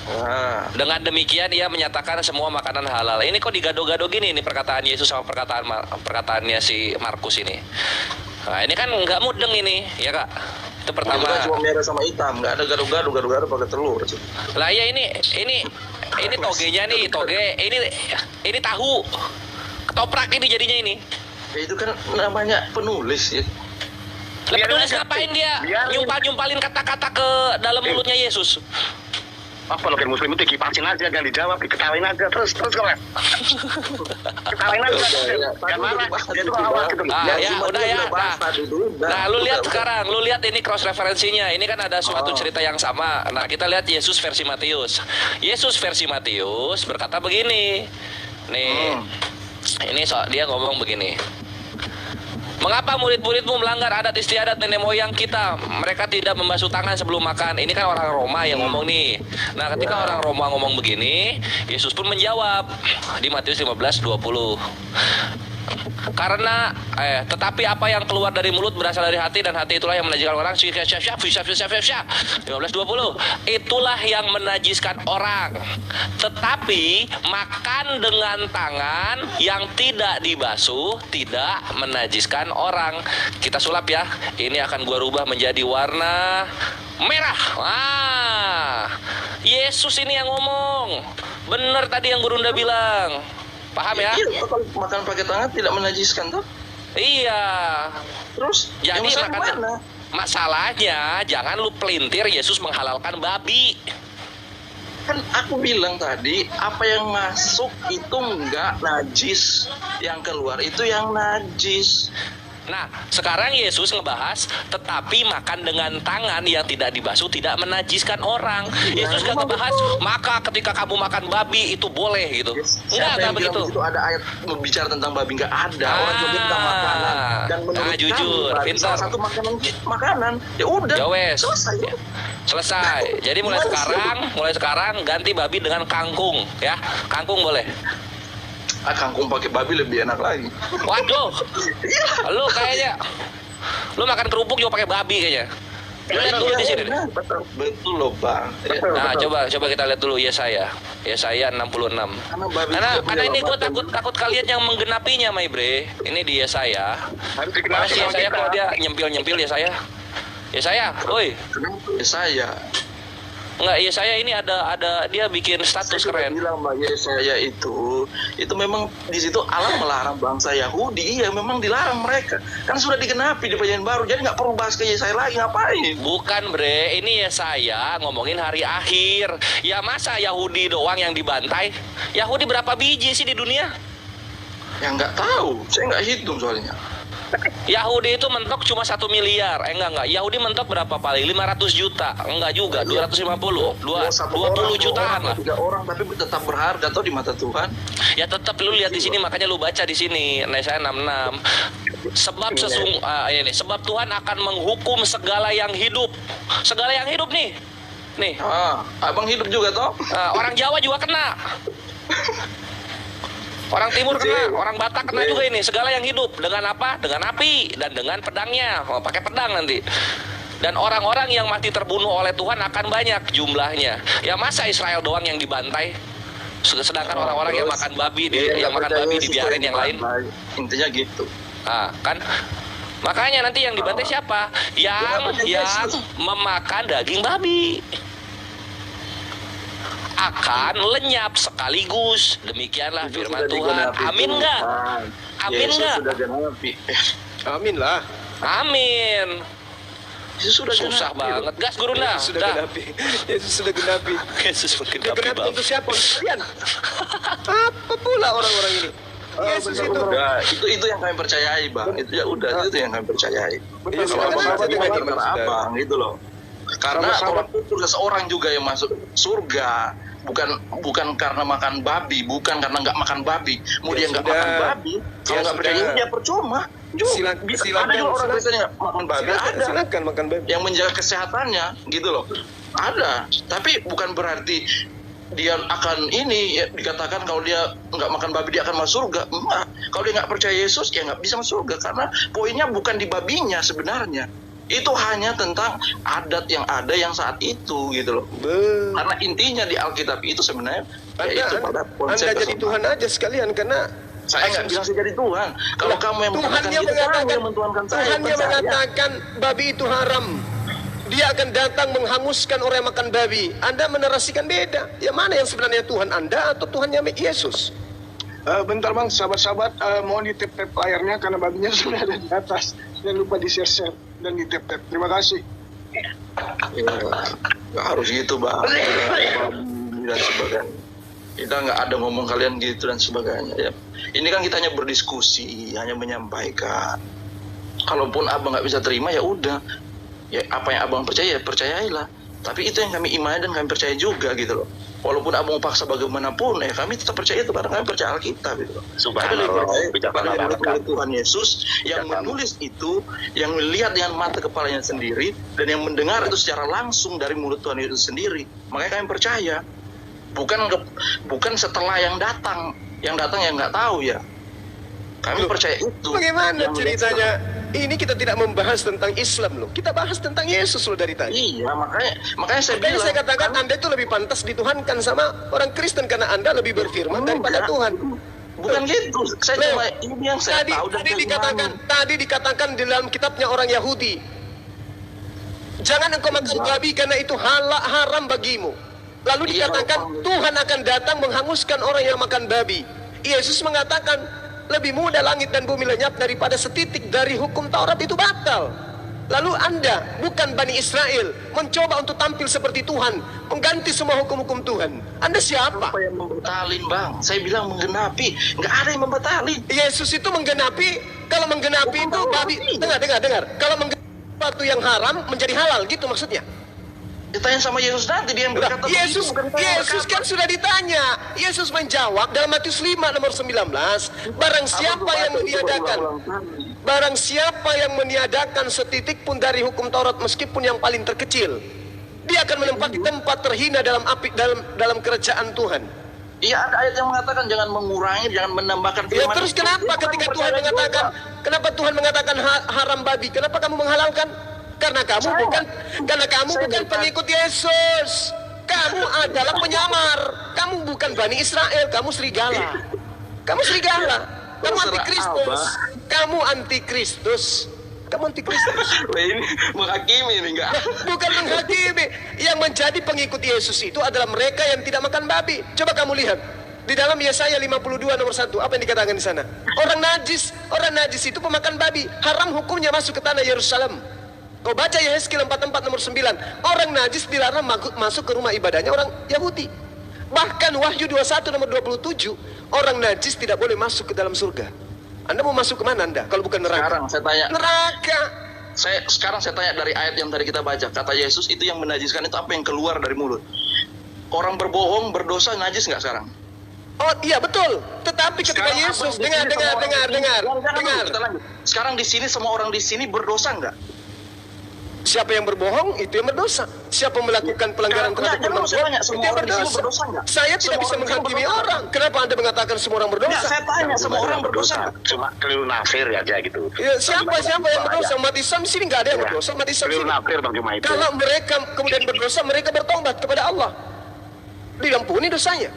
Nah, Dengan demikian ia menyatakan semua makanan halal. Ini kok digado-gado gini nih perkataan Yesus sama perkataannya si Markus ini. Nah, ini kan nggak mudeng ini, ya Kak. Itu pertama. itu kan cuma merah sama hitam, nggak ada gado-gado pakai telur. Lah ya ini togenya nih, toge. Ini tahu. Ketoprak ini jadinya ini. Ya itu kan namanya penulis ya. Lah Biarin penulis aja. ngapain dia Biarin. nyumpalin kata-kata ke dalam mulutnya Yesus? Kalau kayak muslim itu kipasin aja, jangan dijawab, diketawain aja, terus keren. Ketawain aja, jangan marah, dia tuh awal gitu. Ah, ya, udah ya. Nah, lu lihat Udah. sekarang, lu lihat ini cross referensinya. Ini kan ada suatu cerita yang sama. Nah, kita lihat Yesus versi Matius. Yesus versi Matius berkata begini. Nih. Ini dia ngomong begini. Mengapa murid-muridmu melanggar adat istiadat nenek moyang kita? Mereka tidak membasuh tangan sebelum makan. Ini kan orang Roma yang ngomong nih. Nah, ketika orang Roma ngomong begini, Yesus pun menjawab di Matius 15:20. Karena tetapi apa yang keluar dari mulut berasal dari hati, dan hati itulah yang menajiskan orang. 15:20. Itulah yang menajiskan orang. Tetapi makan dengan tangan yang tidak dibasuh tidak menajiskan orang. Kita sulap ya. Ini akan gua rubah menjadi warna merah. Yesus ini yang ngomong. Bener tadi yang Gurunda bilang. Paham ya? Iya, kalau makan pakai tangan tidak menajiskan tuh. Iya. Terus Jadi yang mana? masalahnya jangan lu pelintir Yesus menghalalkan babi. Kan aku bilang tadi, apa yang masuk itu enggak najis, yang keluar itu yang najis. Nah, sekarang Yesus ngebahas tetapi makan dengan tangan yang tidak dibasuh tidak menajiskan orang. Yesus gak ngebahas maka ketika kamu makan babi itu boleh gitu. Siapa yang Enggak bilang begitu. itu ada ayat berbicara tentang babi? Nggak ada. Orang cuma tentang makanan. Dan menurut jujur, kami, babi pintar. salah satu makanan. Ya udah. Ya wes. Selesai. Ya. Selesai. Jadi mulai sekarang ganti babi dengan kangkung ya. Kangkung boleh. Kangkung pakai babi lebih enak lagi. Waduh. Lu kayaknya lu makan kerupuk juga pakai babi kayaknya. Lu lihat dulu di sini. Betul loh, Bang. Nah, coba kita lihat dulu Yesaya 66. Karena ini gue takut kalian yang menggenapinya, my bre. Ini di Yesaya. Harus Mana dikenal sih Yesaya kalau dia nyempil Yesaya? Yesaya, woi. Saya Enggak, Yesaya ini ada dia bikin status sudah keren. bilang Mbak Yesaya itu memang di situ Allah melarang bangsa Yahudi. Iya, memang dilarang mereka. Kan sudah digenapi di perjanjian baru. Jadi nggak perlu bahas ke Yesaya lagi, ngapain? Bukan bre, ini Yesaya ngomongin hari akhir. Ya masa Yahudi doang yang dibantai? Yahudi berapa biji sih di dunia? Ya nggak tahu. Saya nggak hitung soalnya. Yahudi itu mentok cuma 1 miliar. Enggak. Yahudi mentok berapa paling? 500 juta. Enggak juga, 250. 20 jutaan lah. 3 orang tapi tetap berharga atau di mata Tuhan. Ya tetap lu lihat di sini, makanya lu baca di sini Yesaya 66. Sebab Tuhan akan menghukum segala yang hidup. Segala yang hidup nih. Nih, Abang hidup juga toh? orang Jawa juga kena. Orang Timur kena, orang Batak kena juga ini. Segala yang hidup dengan apa? Dengan api dan dengan pedangnya. Pakai pedang nanti. Dan orang-orang yang mati terbunuh oleh Tuhan akan banyak jumlahnya. Ya masa Israel doang yang dibantai? Sedangkan orang-orang yang makan babi dibiarin yang lain. Intinya gitu. Nah, kan Makanya nanti yang dibantai siapa? Yang memakan daging babi akan lenyap sekaligus. Demikianlah firman Tuhan. Amin nggak? Amin nggak? Sudah genapi. Amin lah. Amin. Yesus sudah Susah genapi. banget. Gas guru nah. Yesus sudah Dah. genapi. Yesus sudah genapi. Yesus menggenapi Genapi babi. untuk siapa? Kalian. Apa pula orang-orang ini? Yesus itu. Nah, itu yang kami percayai, Bang. Itu ya udah, itu yang kami percayai. Iya, Kalau silakan abang aja tadi dengan ngomong iman, karena saudara. abang gitu loh. Karena tolak ukur seseorang juga yang masuk surga bukan karena makan babi, bukan karena nggak makan babi. Mau Ya dia nggak sudah. makan babi, kalau Ya nggak percaya sudah. dia percuma. Silakan, Ada juga orang Kristen yang nggak makan babi, ada. Silakan makan babi. Yang menjaga kesehatannya gitu loh, ada. Tapi bukan berarti dia akan ini ya, dikatakan kalau dia nggak makan babi dia akan masuk surga. Enggak. Kalau dia nggak percaya Yesus ya nggak bisa masuk surga, karena poinnya bukan di babinya sebenarnya. Itu hanya tentang adat yang ada yang saat itu gitu loh. Karena intinya di Alkitab itu sebenarnya yaitu pada konsep Anda jadi keselamatan. Tuhan aja sekalian, karena Saya nggak bilang saya jadi Tuhan. Kalau kamu yang Tuhannya mengatakan gitu, kamu mengatakan, yang mentuhankan saya. Tuhannya percaya. mengatakan babi itu haram. Dia akan datang menghanguskan orang yang makan babi. Anda menerasikan beda. Yang mana yang sebenarnya Tuhan Anda atau Tuhannya Yesus? Bentar bang, sahabat-sahabat, mohon di tap-tap layarnya karena babinya sudah ada di atas. Jangan lupa di share dan di tap-tap. Terima kasih. Ya, nggak harus gitu bang. Dan sebagainya. Kita nggak ada ngomong kalian gitu dan sebagainya. Ya. Ini kan kita hanya berdiskusi, hanya menyampaikan. Kalaupun abang nggak bisa terima ya udah. Ya apa yang abang percaya ya percayailah. Tapi itu yang kami imani dan kami percaya juga gitu loh. Walaupun abang paksa bagaimanapun, ya kami tetap percaya itu karena kami percaya Alkitab gitu loh. Subhanallah, bijaksana banget, kan? Tuhan Yesus yang menulis itu, yang melihat dengan mata kepalanya sendiri, dan yang mendengar itu secara langsung dari mulut Tuhan Yesus sendiri. Makanya kami percaya. Bukan setelah yang datang yang nggak tahu ya. Kami Loh, percaya itu. Bagaimana Yang ceritanya? Ini kita tidak membahas tentang Islam loh. Kita bahas tentang Yesus loh dari tadi. Iya, makanya saya Makanya bilang. saya katakan Anda itu lebih pantas dituhankan sama orang Kristen karena Anda lebih berfirman daripada Enggak. Tuhan. Bukan gitu. Saya Loh, cuma ini yang saya tahu dan saya imani. tadi dikatakan di dalam kitabnya orang Yahudi. Jangan engkau makan babi karena itu haram bagimu. Lalu Iya, dikatakan Bang. Tuhan akan datang menghanguskan orang yang makan babi. Yesus mengatakan lebih mudah langit dan bumi lenyap daripada setitik dari hukum Taurat itu batal. Lalu Anda bukan Bani Israel mencoba untuk tampil seperti Tuhan, mengganti semua hukum-hukum Tuhan. Anda siapa? Apa yang membatalin bang? Saya bilang menggenapi, nggak ada yang membatalin. Yesus itu menggenapi, kalau menggenapi itu babi. Dengar. Kalau menggenapi sesuatu yang haram menjadi halal, gitu maksudnya. Ditanya sama Yesus nanti dia yang Lah, berkata Yesus, begitu, bukan saya yang Yesus berkata. kan sudah ditanya. Yesus menjawab dalam Matius 5 nomor 19, barang siapa yang meniadakan, barang siapa yang meniadakan setitik pun dari hukum Taurat meskipun yang paling terkecil, dia akan menempati tempat terhina dalam api dalam kerajaan Tuhan. Iya, ada ayat yang mengatakan jangan mengurangi, jangan menambahkan Ya firman. terus itu. kenapa Itu ketika kamu Tuhan percaya mengatakan, juga. kenapa Tuhan mengatakan haram babi? Kenapa kamu menghalalkan? Karena kamu bukan pengikut Yesus. Kamu adalah penyamar. Kamu bukan Bani Israel. Kamu serigala. Kamu antikristus. Kamu antikristus. Wah, ini menghakimi ini enggak? Bukan menghakimi. Yang menjadi pengikut Yesus itu adalah mereka yang tidak makan babi. Coba kamu lihat. Di dalam Yesaya 52 nomor 1, apa yang dikatakan di sana? Orang najis itu pemakan babi. Haram hukumnya masuk ke tanah Yerusalem. Kau baca Yehezkiel 44 nomor 9. Orang najis dilarang masuk ke rumah ibadahnya orang Yahudi. Bahkan Wahyu 21 nomor 27, orang najis tidak boleh masuk ke dalam surga. Anda mau masuk ke mana Anda? Kalau bukan neraka. Sekarang saya tanya, Neraka. sekarang saya tanya dari ayat yang tadi kita baca, kata Yesus itu yang menajiskan itu apa yang keluar dari mulut? Orang berbohong, berdosa najis nggak sekarang? Oh iya betul. Tetapi ketika Sekarang Yesus apa yang di sini semua orang di sini- dengar. Jangan, kita lanjut. Sekarang di sini semua orang di sini berdosa nggak? Siapa yang berbohong itu yang berdosa. Siapa melakukan pelanggaran terhadap Jangan, firman saya Tuhan tanya, itu semua yang orang di sini berdosa. berdosa nggak? Saya tidak Semua bisa orang di sini menghakimi berdosa orang. Kenapa Anda mengatakan semua orang berdosa? Nggak, saya tanya semua orang berdosa nggak? Cuma keliru nafsir aja gitu. Ya, siapa yang berdosa? Umat Islam di sini nggak ada yang berdosa. Umat Islam Keliru sini. nafsir bang cuma itu. Kalau mereka kemudian berdosa, mereka bertobat kepada Allah. Diampuni dosanya.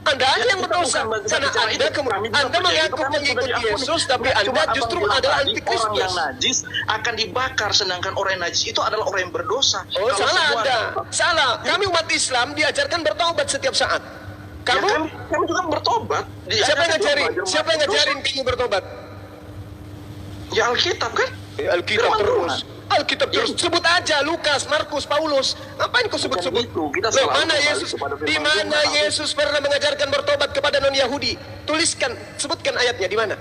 Anda aja yang berdosa. Bukan bagi Karena bicara Anda, itu. Kami juga Anda percaya mengaku itu, kami mengikut sudah diampuni. Yesus, tapi Cuma Anda abang justru bilang adalah tadi, antikristus. Orang yang najis akan dibakar, sedangkan orang yang najis itu adalah orang yang berdosa. Oh, Kalau salah semua- Anda. Salah. Kami umat Islam diajarkan bertaubat setiap saat. Ya, Kamu? kami juga bertobat. Siapa yang ngajarin? Belajar Siapa yang berdosa. ngajarin kamu bertobat? Ya Alkitab kan? Alkitab Firman terus. Tuhan. Alkitab terus. Sebut aja Lukas, Markus, Paulus. Ngapain kau sebut-sebut? Bukan itu. Kita Loh, selalu mana kembali Yesus? kepada firman Di mana Tuhan. Yesus pernah mengajarkan bertobat kepada non-Yahudi? Tuliskan, sebutkan ayatnya di mana?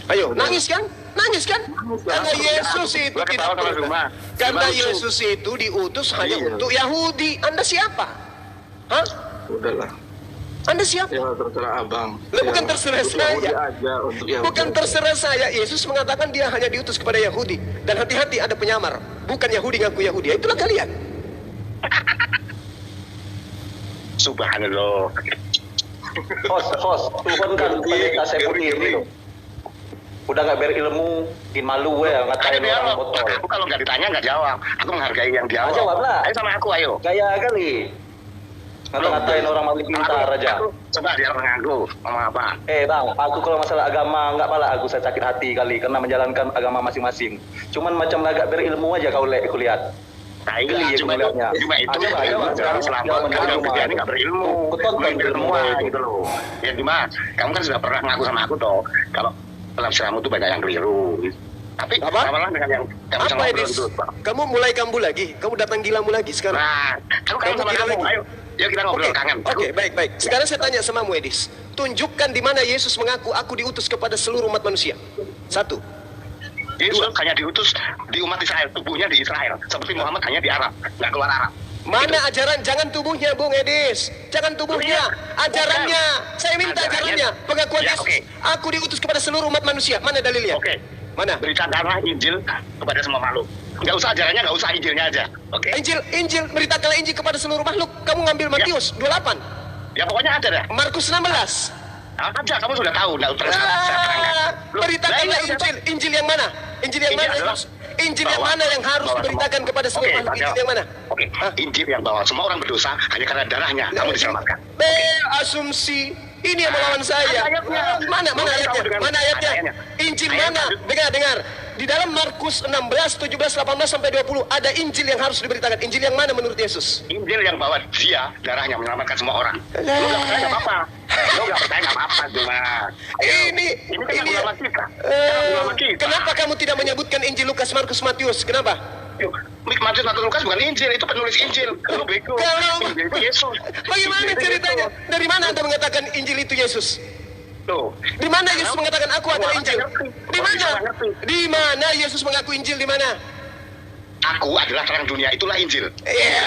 Ayo, nangis kan? Nangis kan? Karena Yesus itu Gua tidak ketawa sama pernah. Zuma. Karena Zuma lucu. Yesus itu diutus hanya Iya. untuk Yahudi. Anda siapa? Hah? Udahlah. Anda siapa? Ya terserah abang. Lah, bukan Ya, terserah untuk saya. Yahudi aja, untuk Yahudi Bukan aja. terserah saya. Yesus mengatakan dia hanya diutus kepada Yahudi. Dan hati-hati ada penyamar. Bukan Yahudi ngaku Yahudi. Ya, itulah kalian. Subhanallah. Host, turun kan pendeta saya putih ini loh. Udah nggak berilmu, bikin malu ya ngatain Ayo orang dialog. botol. Aku kalau nggak ditanya nggak jawab. Aku menghargai yang dialog. Jawab lah. Ayo sama aku, ayo. Gaya kali. Ngata-ngatain orang maling pintar aja. Coba dialog dengan aku. Ngomong apa? Bang, aku kalau masalah agama nggak pala aku saya sakit hati kali karena menjalankan agama masing-masing. Cuman macam agak berilmu aja kau lihat. Nah, Geli iya, ya cuma aku lihatnya. cuma itu Aja, ilmu aja, dalam aja, Islam. jangan Kalau berilmu, kerjaan nggak berilmu, Betul, main betul, semua betul. gitu loh. Ya gimana? Kamu kan sudah pernah ngaku sama aku toh. Kalau dalam Islam itu banyak yang keliru. Tapi Apa? malah dengan yang kamu bisa Apa ngobrol Edis? gitu. Pak. Kamu mulai kambuh lagi? Kamu datang gilamu lagi sekarang? Nah, aku kangen sama gila kamu. lagi. Ayo, yuk kita ngobrol Oke, kangen. Oke, baik. Sekarang saya tanya sama Edis. Tunjukkan di mana Yesus mengaku aku diutus kepada seluruh umat manusia. 1. Yesus hanya diutus di umat Israel, tubuhnya di Israel. Seperti Muhammad hanya di Arab, nggak keluar Arab. Mana ajaran? Jangan tubuhnya, Bung Edis. Jangan tubuhnya. Ajarannya. Saya minta ajarannya. Pengakuan Ya, Yesus. oke. Aku diutus kepada seluruh umat manusia. Mana dalilnya? Oke. Mana? Beritakanlah Injil kepada semua makhluk. Nggak usah ajarannya, nggak usah Injilnya aja. Oke. Injil, beritakanlah Injil kepada seluruh makhluk. Kamu ngambil Matius 28, Ya pokoknya ada dah. Markus 16. Aja kamu sudah tahu, nggak usah saya terangkan. Loh, Beritakanlah lah, ini Injil yang mana? Injil yang Injil mana? adalah Injil yang bahwa- mana yang harus bahwa diberitakan semua- kepada seluruh Oke, makhluk? Pak, Injil yang mana? Oke, Hah? Injil yang bahwa semua orang berdosa hanya karena darahnya kamu diselamatkan. Asumsi. Ini yang melawan saya. Ada ayatnya. Mana Bukan ayatnya? kamu dengan- Mana ayatnya? ada ayatnya. Injil Ayat mana? tadi. Dengar. Di dalam Markus 16, 17, 18 sampai 20 ada Injil yang harus diberitakan. Injil yang mana menurut Yesus? Injil yang bahwa dia darahnya menyelamatkan semua orang. Lu Lah. nggak percaya nggak apa-apa. Lu nggak percaya nggak apa-apa cuma. Ini kan agama kita. eh, Agama kita. kenapa kamu tidak menyebutkan Injil Lukas, Markus, Matius? Kenapa? Yuk, Matius atau Lukas bukan Injil, itu penulis Injil. Lu bego. Kalau- Injil itu Yesus. Bagaimana Injil itu ceritanya? Yesus. Dari mana Anda mengatakan Injil itu Yesus? Tuh. Di mana Yesus mengatakan aku adalah Injil? Di mana? Di mana Yesus mengaku Injil? Di mana? Aku adalah terang dunia, itulah Injil. Ya,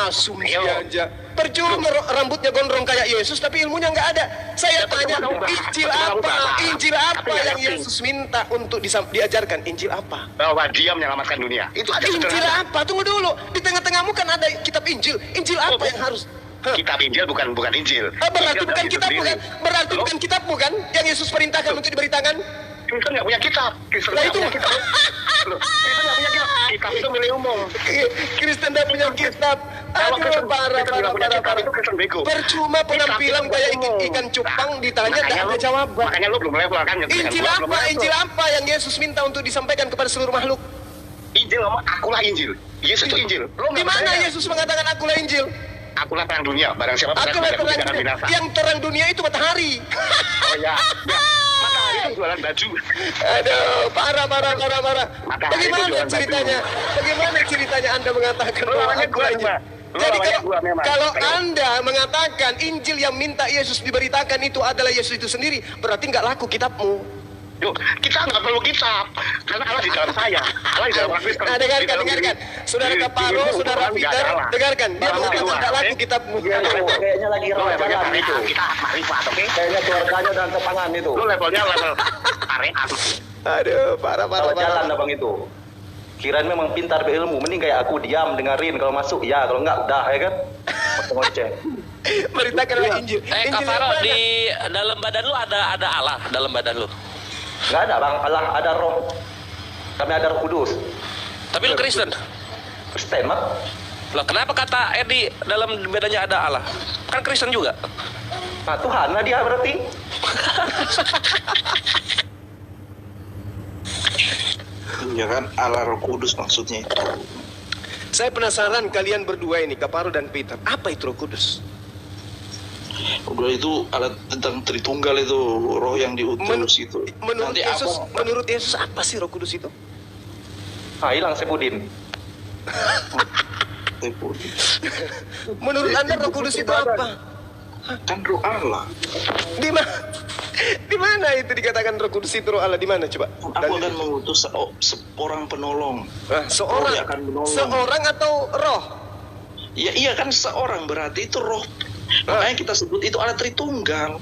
asumsi Ayo. aja. Percuma rambutnya gondrong kayak Yesus, tapi ilmunya nggak ada. Saya tanya, Injil apa? Injil apa yang Yesus minta untuk diajarkan? Injil apa? Bahwa dia menyelamatkan dunia. Itu aja Injil sederhana. apa? Tunggu dulu. Di tengah-tengahmu kan ada kitab Injil. Injil apa yang harus? Hah? Kitab Injil bukan Injil. Berarti Injil bukan adalah kitab Injil bukan? sendiri. Berarti Loh, bukan kitab bukan? Yang Yesus perintahkan untuk diberitakan? Kristen nggak punya kitab. Kristen Lah nggak itu. punya kitab. Loh, Kristen nggak punya kitab. Kitab itu milik umum. Kristen tidak punya kitab. Kalau Aduh, Kristen parah. nggak punya kitab, itu Kristen bego. Percuma penampilan Kitab itu kayak umum. ikan cupang Nah, ditanya makanya tidak ada lu- jawaban. Makanya lu belum level kan? Injil apa? Injil apa yang Yesus minta untuk disampaikan kepada seluruh makhluk? Injil ngomong akulah Injil. Yesus itu Injil. Lu Di nggak mana percaya? Yesus mengatakan akulah Injil? Akulah terang dunia. Barang siapa Akulah percaya terang jangan dunia. binasa. Yang terang dunia itu matahari. Oh ya. Matahari itu jualan baju. Aduh, parah. Matahari Bagaimana itu jualan ceritanya? Bagaimana ceritanya Anda mengatakan Lu bahwa lawannya akulah gua, Injil? Mbak. Lu Jadi lawannya gua memang. kalau Ayo. Anda mengatakan Injil yang minta Yesus diberitakan itu adalah Yesus itu sendiri, berarti nggak laku kitabmu. Yuk, kita nggak perlu kitab. Karena Allah di dalam saya. Allah di dalam orang Kristen. Nah, Di dalam dengarkan. diri- Saudara di- Kaparo, di- di- saudara Quran nggak Peter, salah. dengarkan. Dia Orang mengatakan kedua, tidak laku oke? kitabmu. Iya, kayaknya lagi Lu rawat levelnya jalan itu. tarekat, kita marifat, oke? Kayaknya keluarganya dan tepangan itu. Lu levelnya level tarekat. Aduh, parah. Rawat jalan abang itu. Kirain memang pintar berilmu, mending kayak aku diam dengerin kalau masuk ya, kalau enggak udah ya kan. Ngoceh. Beritakanlah Injil. Injil yang Kafaro, mana? di dalam badan lu ada Allah dalam badan lu. Enggak ada bang, Allah ada roh. Kami ada roh kudus. Tapi lu Kristen. Kristen mah. Loh, kenapa kata Edi dalam bedanya ada Allah? Kan Kristen juga. Nah, Tuhan lah dia berarti. Ya kan, Allah Roh Kudus maksudnya itu. Saya penasaran kalian berdua ini, Kaparo dan Peter. Apa itu Roh Kudus? Udah itu alat tentang Tritunggal itu, roh yang diutus itu. Menurut Nanti Yesus, apa? menurut Yesus apa sih Roh Kudus itu? Ah, hilang Sepudin. Menurut Anda Roh Kudus itu apa? Kan roh Allah. Di mana itu dikatakan Roh Kudus itu Roh Allah? Di mana coba? Aku akan mengutus seorang penolong. Seorang, Roh yang akan menolong. seorang atau roh? Ya iya kan, seorang berarti itu roh. Makanya kita sebut itu alat Tritunggal.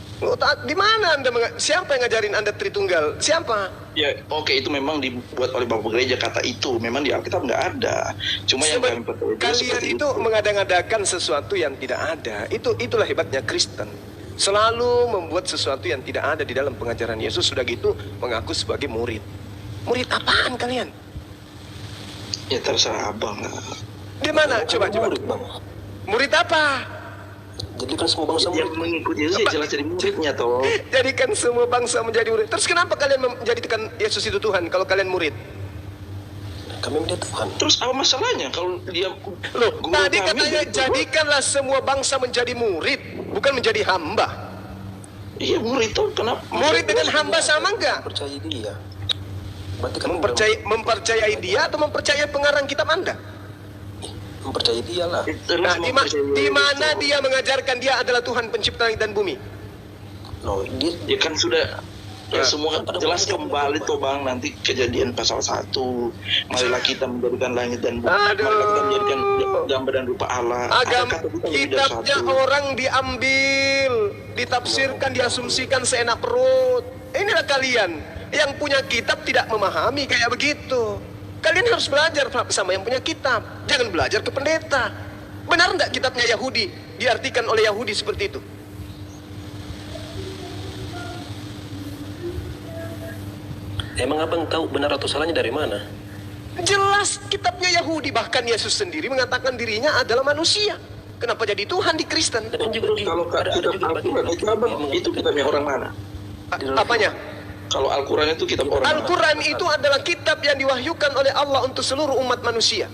Di mana Anda? Siapa yang ngajarin Anda Tritunggal? Siapa? Ya oke, itu memang dibuat oleh Bapak Gereja kata itu. Memang di Alkitab nggak ada. Cuma yang kami percaya Kalian seperti itu mengada-ngadakan sesuatu yang tidak ada. Itulah hebatnya Kristen. Selalu membuat sesuatu yang tidak ada di dalam pengajaran Yesus. Sudah gitu mengaku sebagai murid. Murid apaan kalian? Ya terserah abang lah. Di mana? Coba. Murid apa? Jadi kan semua bangsa Yang mengikuti Yesus ya jelas jadi muridnya toh. Jadikan semua bangsa menjadi murid. Terus kenapa kalian menjadikan Yesus itu Tuhan kalau kalian murid? kami melihat Tuhan. Terus apa masalahnya kalau dia Loh, guru tadi kami, katanya jadikanlah semua bangsa menjadi murid, bukan menjadi hamba. Iya murid tuh kenapa? Murid dengan hamba sama enggak? Percaya dia. Berarti kan Mempercayai dia atau mempercayai pengarang kitab Anda? mempercayai dia lah. Terus Nah, mempercayai di mana Yesus. dia mengajarkan dia adalah Tuhan pencipta langit dan bumi? No, dia Ya kan sudah ya Nah, semua pada jelas waktu kembali itu, tuh bang, nanti Kejadian pasal 1. Marilah kita menjadikan langit dan bumi. Aduh. Marilah kita menjadikan gambar dan rupa Allah. Ada Agama kata kita menjadi kitabnya satu. orang diambil, ditafsirkan, diasumsikan seenak perut. Inilah kalian yang punya kitab tidak memahami kayak begitu. Kalian harus belajar sama yang punya kitab. Jangan belajar ke pendeta. Benar enggak kitabnya Yahudi diartikan oleh Yahudi seperti itu? emang abang tahu benar atau salahnya dari mana? Jelas kitabnya Yahudi, bahkan Yesus sendiri mengatakan dirinya adalah manusia. Kenapa jadi Tuhan di Kristen? Dan juga di, Kalau ada kitab juga Al-Quran itu abang, itu kitabnya orang mana? Apanya? Kalau Al-Quran itu kitab orang mana? Al-Quran itu adalah kitab yang diwahyukan oleh Allah untuk seluruh umat manusia.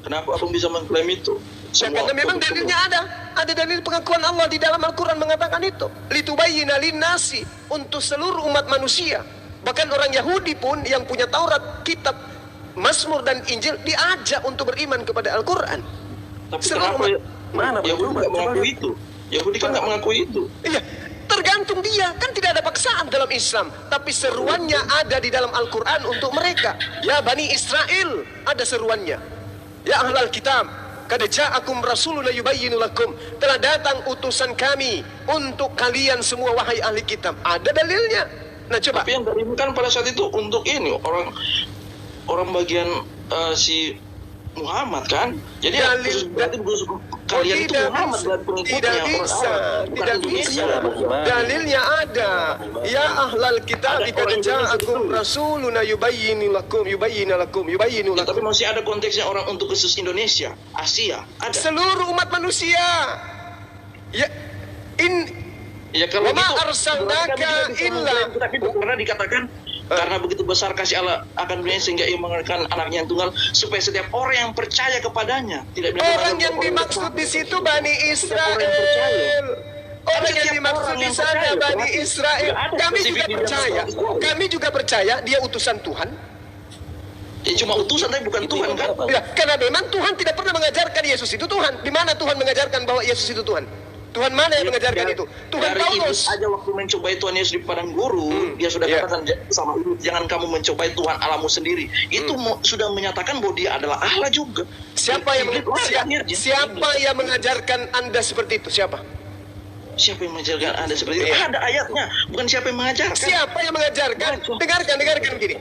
Kenapa abang bisa mengklaim itu? Ya, karena memang dalilnya ada. Ada dalil pengakuan Allah di dalam Al-Quran mengatakan itu. Litubayyina linnasi, untuk seluruh umat manusia. Bahkan orang Yahudi pun yang punya Taurat, kitab, Mazmur dan Injil diajak untuk beriman kepada Al-Quran. Tapi Seluruh kenapa umat- Mana, Bang? Yahudi Coba, nggak coba mengakui lihat. itu? Yahudi kan nggak mengakui itu. Iya, tergantung dia. Kan tidak ada paksaan dalam Islam. Tapi seruannya ada di dalam Al-Quran untuk mereka. Ya Bani Israel, ada seruannya. Ya ahlal kitab, qad ja'akum rasuluna yubayyinu lakum. Telah datang utusan kami untuk kalian semua wahai ahli kitab. Ada dalilnya. Nah coba. Tapi yang dari ini kan pada saat itu untuk ini orang bagian si Muhammad kan. Jadi berarti kalian itu Muhammad dan pengikutnya. tidak orang bisa, Arab, bukan tidak Indonesia. bisa. Dalilnya ada. Ya ahlal kitab, Ada qad orang Indonesia ja'akum betul. rasuluna yubayyinu lakum. Ya, tapi masih ada konteksnya orang untuk khusus Indonesia, Asia, ada. Seluruh umat manusia. Ya Ya kalau Wa ma gitu, arsalnaka berarti kan bisa illa. mengklaim, tapi karena dikatakan karena begitu besar kasih Allah akan dunia sehingga ia mengeluarkan anaknya yang tunggal supaya setiap orang yang percaya kepadanya tidak bilang orang kepada yang orang dimaksud di situ Bani Setiap orang yang percaya. Israel. Orang yang Setiap dimaksud orang di yang sana percaya, Bani berarti Israel. tidak ada Kami spesifik juga di dalam percaya. Al-Quran. Kami juga percaya dia utusan Tuhan. Ya cuma utusan tapi bukan Tuhan kan? Ya, karena memang Tuhan tidak pernah mengajarkan Yesus itu Tuhan. Di mana Tuhan mengajarkan bahwa Yesus itu Tuhan? Tuhan mana yang mengajarkan itu? Tuhan Dari Paulus. iblis aja waktu mencobai Tuhan Yesus di padang gurun, dia sudah iya. katakan sama iblis, jangan kamu mencobai Tuhan Allahmu sendiri. Itu sudah menyatakan bahwa dia adalah Allah juga. Siapa yang Iblis akhirnya. siapa yang mengajarkan Anda seperti itu? Siapa? Siapa yang mengajarkan Anda seperti itu? Iya. Ada ayatnya, bukan siapa yang mengajarkan. Siapa yang mengajarkan? Dengarkan gini.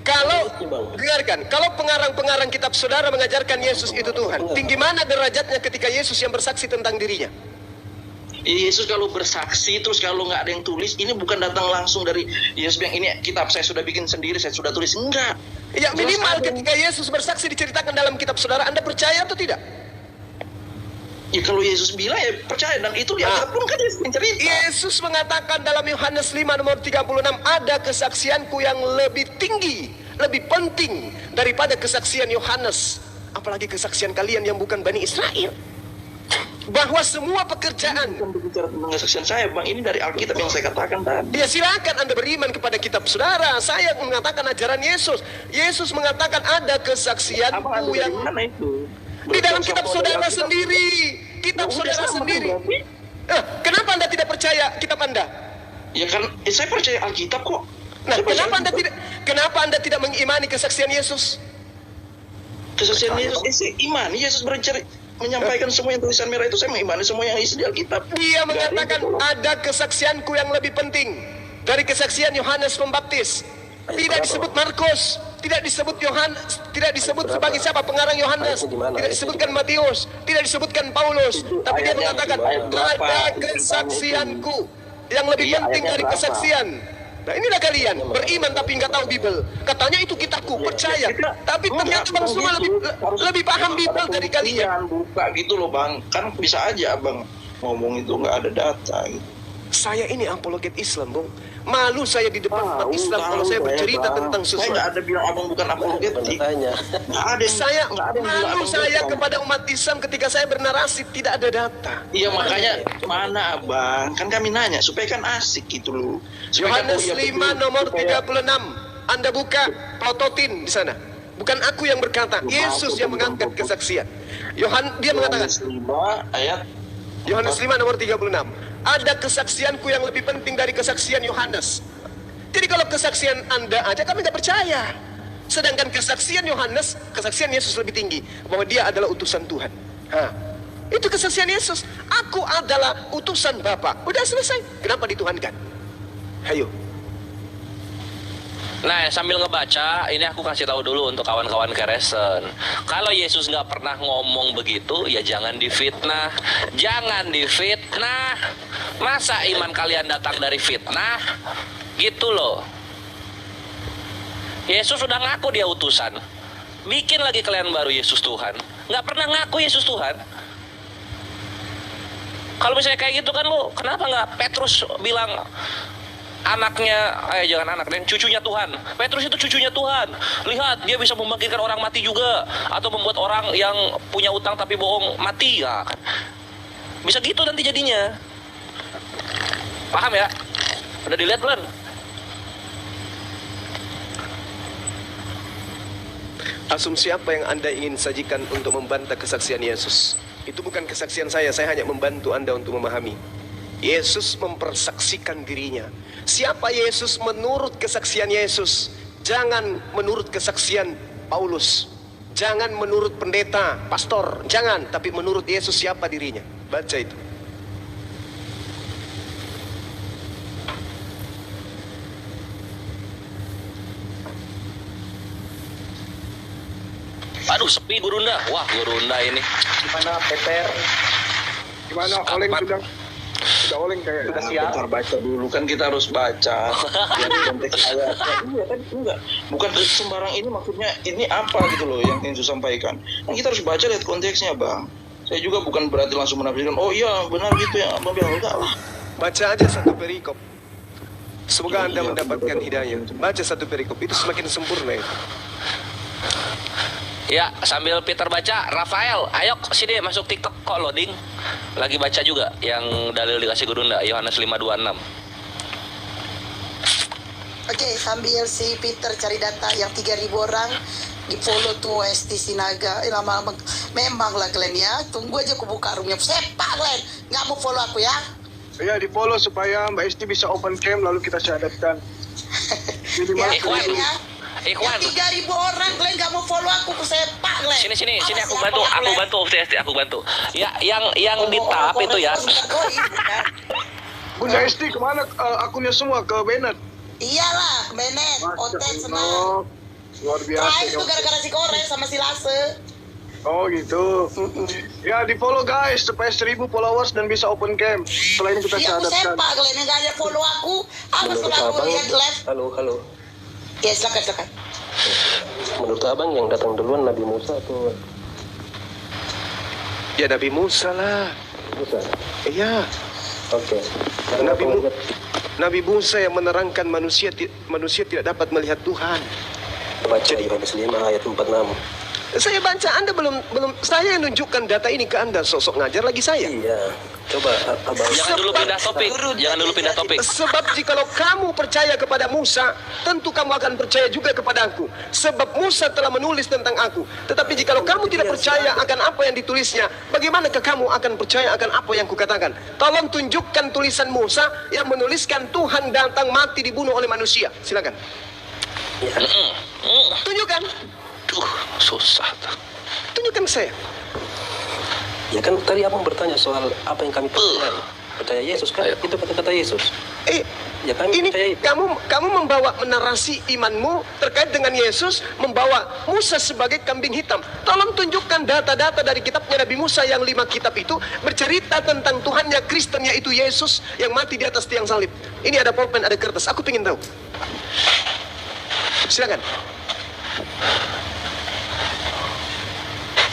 Kalau dengarkan, kalau pengarang-pengarang kitab saudara mengajarkan Yesus itu Tuhan, tinggi mana derajatnya ketika Yesus yang bersaksi tentang dirinya? Yesus kalau bersaksi terus kalau nggak ada yang tulis, ini bukan datang langsung dari Yesus yang ini kitab saya sudah bikin sendiri, saya sudah tulis, enggak. Ya Jelas minimal ada. ketika Yesus bersaksi diceritakan dalam kitab saudara, Anda percaya atau tidak? Ya kalau Yesus bilang ya percaya, dan itu di Alkitab pun kan Yesus yang cerita. Yesus mengatakan dalam Yohanes 5 nomor 36, ada kesaksianku yang lebih tinggi, lebih penting daripada kesaksian Yohanes, apalagi kesaksian kalian yang bukan Bani Israel. Bahwa semua pekerjaan, Bukan berbicara tentang kesaksian saya, Bang. Ini dari Alkitab yang saya katakan tadi. ya silakan Anda beriman kepada kitab saudara. Saya mengatakan ajaran Yesus. Yesus mengatakan ada Abang ada kesaksianku dari yang mana itu? di dalam kitab Bercontoh saudara dari Alkitab. sendiri. Kitab Ya udah, saudara sama sendiri. kan berarti. Kenapa Anda tidak percaya kitab Anda? Ya kan, saya percaya Alkitab kok. Nah, Saya percaya kenapa Anda tidak mengimani kesaksian Yesus? kesaksian Yesus? Saya imani Yesus menyampaikan semua yang tulisan merah itu, saya mengimani semua yang isi di Alkitab. Dia mengatakan ada kesaksianku yang lebih penting dari kesaksian Yohanes Pembaptis. Tidak disebut Markus, tidak disebut Yohanes, tidak disebut sebagai siapa pengarang Yohanes, tidak disebutkan Matius, tidak disebutkan Paulus, tapi dia mengatakan ada kesaksianku yang lebih penting dari kesaksian. Nah, inilah kalian beriman tapi nggak tahu Bible. Katanya itu kitabku, percaya. Tapi ternyata Bang semua lebih paham Bible dari kalian. Jangan buka gitu loh, Bang. Kan bisa aja Abang ngomong itu nggak ada data gitu. Saya ini apologet Islam, Bung. Malu saya di depan umat Islam kalau saya bercerita tentang Saya nggak sesuatu. ada bilang Abang bukan apologetik. Nggak ada yang Saya nggak ada yang bilang malu Abang saya bukan. kepada umat Islam ketika saya bernarasi tidak ada data. Iya, makanya mana Abang? Kan kami nanya supaya kan asik gitu loh. Supaya kan, Yohanes oh, iya, 5 betul. nomor Supaya- 36. Anda buka prototin di sana. Bukan aku yang berkata, Yesus yang mengangkat kesaksian. Dia mengatakan, Yohanes 5 ayat Yohanes 5 nomor 36. Ada kesaksianku yang lebih penting dari kesaksian Yohanes. Jadi kalau kesaksian Anda aja kami nggak percaya. Sedangkan kesaksian Yohanes, kesaksian Yesus lebih tinggi. Bahwa dia adalah utusan Tuhan. Itu kesaksian Yesus. Aku adalah utusan Bapa. Udah selesai. Kenapa dituhankan? Ayo. Nah, sambil ngebaca, ini aku kasih tahu dulu untuk kawan-kawan Kristen. Kalau Yesus nggak pernah ngomong begitu, ya jangan difitnah. Jangan difitnah. Masa iman kalian datang dari fitnah? Gitu loh. Yesus sudah ngaku dia utusan. Bikin lagi kalian baru Yesus Tuhan. Nggak pernah ngaku Yesus Tuhan. Kalau misalnya kayak gitu kan lo, kenapa nggak Petrus bilang anaknya, jangan anak, dan cucunya Tuhan. Petrus itu cucunya Tuhan. Lihat, dia bisa membangkitkan orang mati juga, atau membuat orang yang punya utang tapi bohong mati. Ya, kan? Bisa gitu nanti jadinya. Paham ya? Udah dilihat belum? Asumsi apa yang Anda ingin sajikan untuk membantah kesaksian Yesus? Itu bukan kesaksian saya hanya membantu Anda untuk memahami. Yesus mempersaksikan dirinya. Siapa Yesus menurut kesaksian Yesus? Jangan menurut kesaksian Paulus. Jangan menurut pendeta, pastor. Jangan, tapi menurut Yesus siapa dirinya. Baca itu. Aduh, sepi Gurunda. Wah, Gurunda ini. Gimana Peter? Gimana Oleng sudah Oleng kayak Sudah siap? Bentar, baca dulu kan, kita harus baca biar konteks ayatnya. Iya kan, enggak, bukan sembarang ini maksudnya ini apa gitu loh yang ingin saya sampaikan. Nah, kita harus baca lihat konteksnya, Bang. Saya juga bukan berarti langsung menafsirkan, oh iya benar gitu ya Abang bilang, enggak lah. Baca aja satu perikop. Semoga Anda mendapatkan hidayah. Baca satu perikop, itu semakin sempurna itu. Ya, sambil Peter baca, Rafael, ayo sini masuk TikTok kok loading. Lagi baca juga yang dalil dikasih Gurunda, Yohanes 5:26. Oke, sambil si Peter cari data yang 3.000 orang di follow tuh ST Sinaga. Lama-lama memang lah kalian ya. Tunggu aja aku buka roomnya. Sepak kalian, nggak mau follow aku ya? ya di follow supaya Mbak Esti bisa open cam lalu kita syahadatkan. Jadi Ya, Ikhwan. kalian ya. Ikhwan, Yang 3.000 orang kalian nggak mau follow aku sepak kalian. sini Apa aku siapa bantu, kalian? aku bantu. Ya, yang di tab itu ya. Bunda Esti kemana akunnya semua ke Bennett? Iyalah, Benet, Otet, senang. Allah, luar biasa. Terakhir ya. tuh gara-gara si Kores sama si Lase. Oh gitu. Ya di follow guys supaya 1.000 followers dan bisa open cam. Setelah ini kita Iya, aku syahadatkan. sepak kalian yang nggak ada follow aku. Apa Menurut setelah aku abang, lihat live? halo. Ya, silakan. Menurut abang yang datang duluan Nabi Musa atau Ya Nabi Musa lah. Musa. Iya. Oke. Nabi Musa yang menerangkan manusia tidak dapat melihat Tuhan. Baca Yohanes 5 ayat 46. Saya baca, Anda belum saya yang nunjukkan data ini ke Anda, sosok ngajar lagi saya. Iya. Coba abang. Jangan dulu pindah topik. Jangan dulu pindah topik. Sebab jikalau kamu percaya kepada Musa, tentu kamu akan percaya juga kepada aku. Sebab Musa telah menulis tentang aku. Tetapi jikalau kamu tidak percaya akan apa yang ditulisnya, bagaimanakah kamu akan percaya akan apa yang kukatakan? Tolong tunjukkan tulisan Musa yang menuliskan Tuhan datang mati dibunuh oleh manusia. Silakan. Tunjukkan. Susah tuh. Tunjukkan saya. Ya kan tadi abang bertanya soal apa yang kami percaya. Percaya Yesus kan? Itu kata-kata Yesus. Ya kami Ini percaya. kamu membawa narasi imanmu terkait dengan Yesus, membawa Musa sebagai kambing hitam. Tolong tunjukkan data-data dari kitabnya Nabi Musa yang 5 kitab itu bercerita tentang Tuhannya Kristen, yaitu Yesus yang mati di atas tiang salib. Ini ada pulpen, ada kertas. Aku ingin tahu. Silakan.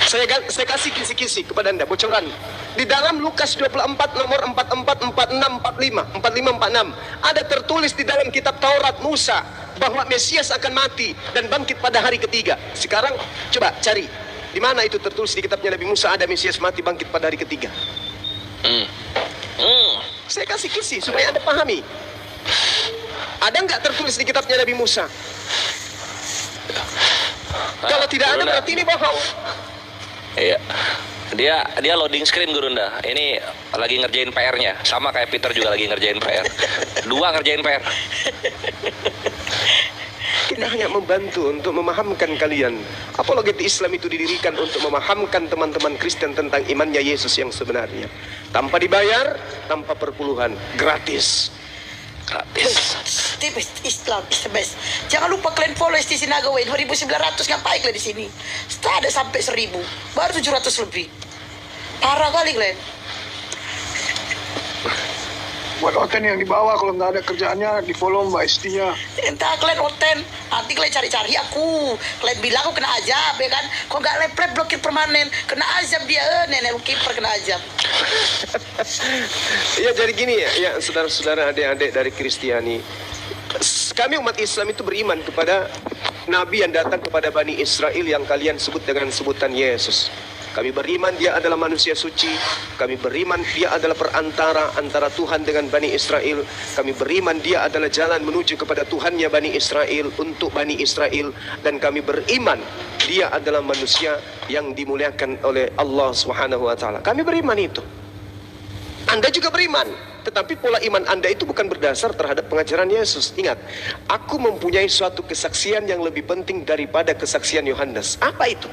Saya kasih kisi-kisi kepada Anda, bocoran. Di dalam Lukas 24 nomor 44, 46, 45 ada tertulis di dalam kitab Taurat Musa bahwa Mesias akan mati dan bangkit pada hari ketiga. Sekarang coba cari di mana itu tertulis di kitabnya Nabi Musa ada Mesias mati bangkit pada hari ketiga. Saya kasih kisi supaya Anda pahami. Ada nggak tertulis di kitabnya Nabi Musa? Kalau tidak ada berarti ini bohong. Iya. Dia loading screen Gurunda. Ini lagi ngerjain PR-nya. Sama kayak Peter juga lagi ngerjain PR. Dua ngerjain PR. Kita hanya membantu untuk memahamkan kalian. Apologetik Islam itu didirikan untuk memahamkan teman-teman Kristen tentang imannya Yesus yang sebenarnya. Tanpa dibayar, tanpa perpuluhan, gratis. Tipis Islam is the best. Jangan lupa kalian follow ST Sinaga 2900. Ngapain kalian di sini? Setelah ada sampai 1000, baru 700 lebih. Parah kali kalian. Buat Oten yang di bawah, kalau nggak ada kerjaannya, di follow Mbak Esti-nya. Entah kalian Oten, nanti kalian cari-cari aku. Kalian bilang aku kena azab, ya kan? Kalau nggak leplep blokir permanen, kena azab dia. Nenek lu kiper kena azab. Ya jadi gini ya saudara-saudara, adik-adik dari Kristiani. Kami umat Islam itu beriman kepada Nabi yang datang kepada Bani Israel yang kalian sebut dengan sebutan Yesus. Kami beriman dia adalah manusia suci. Kami beriman dia adalah perantara antara Tuhan dengan Bani Israel. Kami beriman dia adalah jalan menuju kepada Tuhannya Bani Israel untuk Bani Israel. Dan kami beriman dia adalah manusia yang dimuliakan oleh Allah SWT. Kami beriman itu. Anda juga beriman. Tetapi pola iman Anda itu bukan berdasar terhadap pengajaran Yesus. Ingat, aku mempunyai suatu kesaksian yang lebih penting daripada kesaksian Yohanes. Apa itu?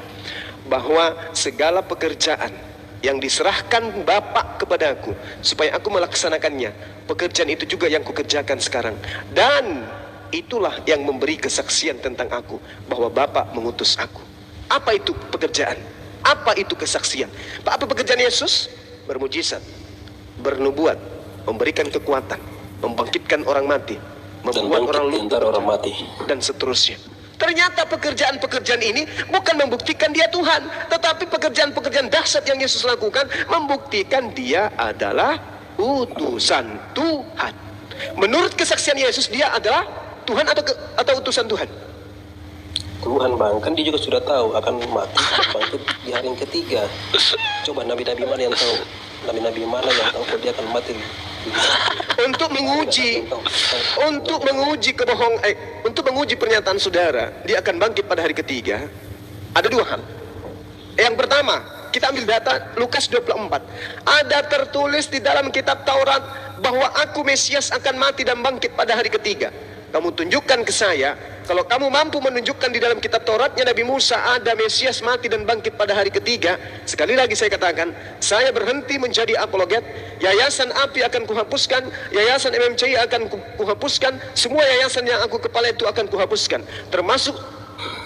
Bahwa segala pekerjaan yang diserahkan Bapa kepadaku supaya aku melaksanakannya, pekerjaan itu juga yang kukerjakan sekarang. Dan itulah yang memberi kesaksian tentang aku, bahwa Bapa mengutus aku. Apa itu pekerjaan? Apa itu kesaksian? Apa pekerjaan Yesus? Bermujizat, bernubuat, memberikan kekuatan, membangkitkan orang mati, membuat orang lumpuh, dan seterusnya. Ternyata pekerjaan-pekerjaan ini bukan membuktikan dia Tuhan, tetapi pekerjaan-pekerjaan dahsyat yang Yesus lakukan membuktikan dia adalah utusan Tuhan. Menurut kesaksian Yesus, dia adalah Tuhan atau utusan Tuhan? Tuhan bang, kan dia juga sudah tahu akan mati bangkit di hari yang ketiga. Coba nabi-nabi mana yang tahu? Nabi-nabi mana yang tahu kalau dia akan mati? Untuk menguji pernyataan saudara, dia akan bangkit pada hari ketiga. Ada dua hal. Yang pertama, kita ambil data Lukas 24. Ada tertulis di dalam kitab Taurat bahwa aku Mesias akan mati dan bangkit pada hari ketiga. Kamu tunjukkan ke saya, kalau kamu mampu menunjukkan di dalam kitab Tauratnya Nabi Musa ada Mesias mati dan bangkit pada hari ketiga. Sekali lagi saya katakan, saya berhenti menjadi apologet. Yayasan API akan kuhapuskan, yayasan MMCI akan kuhapuskan, semua yayasan yang aku kepala itu akan kuhapuskan, termasuk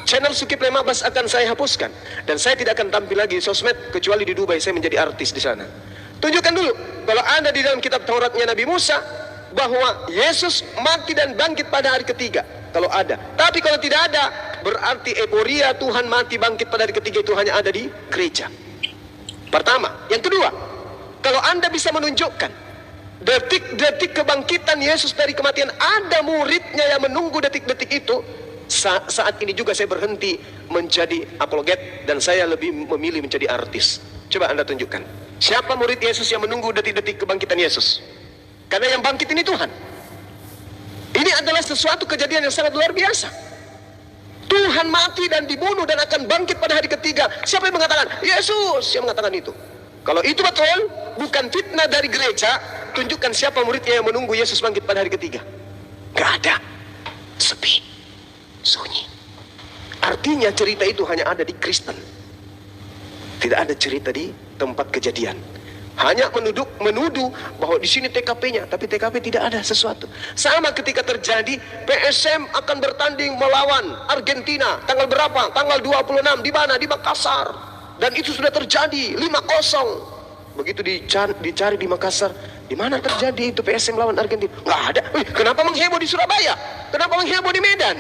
channel Sukip Lemabas akan saya hapuskan. Dan saya tidak akan tampil lagi di sosmed kecuali di Dubai, saya menjadi artis di sana. Tunjukkan dulu kalau ada di dalam kitab Tauratnya Nabi Musa bahwa Yesus mati dan bangkit pada hari ketiga. Kalau ada. Tapi kalau tidak ada, berarti euforia Tuhan mati bangkit pada hari ketiga itu hanya ada di gereja. Pertama. Yang kedua, kalau Anda bisa menunjukkan detik-detik kebangkitan Yesus dari kematian, ada muridnya yang menunggu detik-detik itu, saat ini juga saya berhenti menjadi apologet dan saya lebih memilih menjadi artis. Coba Anda tunjukkan. Siapa murid Yesus yang menunggu detik-detik kebangkitan Yesus? Karena yang bangkit ini Tuhan. Ini adalah sesuatu kejadian yang sangat luar biasa. Tuhan mati dan dibunuh dan akan bangkit pada hari ketiga. Siapa yang mengatakan? Yesus yang mengatakan itu. Kalau itu betul, bukan fitnah dari gereja, tunjukkan siapa muridnya yang menunggu Yesus bangkit pada hari ketiga. Gak ada. Sepi. Sunyi. Artinya cerita itu hanya ada di Kristen. Tidak ada cerita di tempat kejadian. Hanya menuduh bahwa di sini TKP-nya, tapi TKP tidak ada sesuatu. Sama ketika terjadi PSM akan bertanding melawan Argentina tanggal berapa? Tanggal 26 di mana? Di Makassar. Dan itu sudah terjadi 5-0. Begitu dicari di Makassar, di mana terjadi itu PSM lawan Argentina? Nggak ada. Kenapa mengheboh di Surabaya? Kenapa mengheboh di Medan?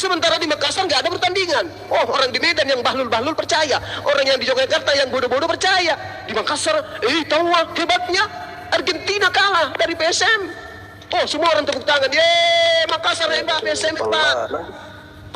Sementara di Makassar nggak ada pertandingan. Oh, orang di Medan yang bahlul-bahlul percaya. Orang yang di Yogyakarta yang bodoh-bodoh percaya. Di Makassar, tahu hebatnya Argentina kalah dari PSM. Oh, semua orang tepuk tangan. Yeay, Makassar hebat, PSM hebat.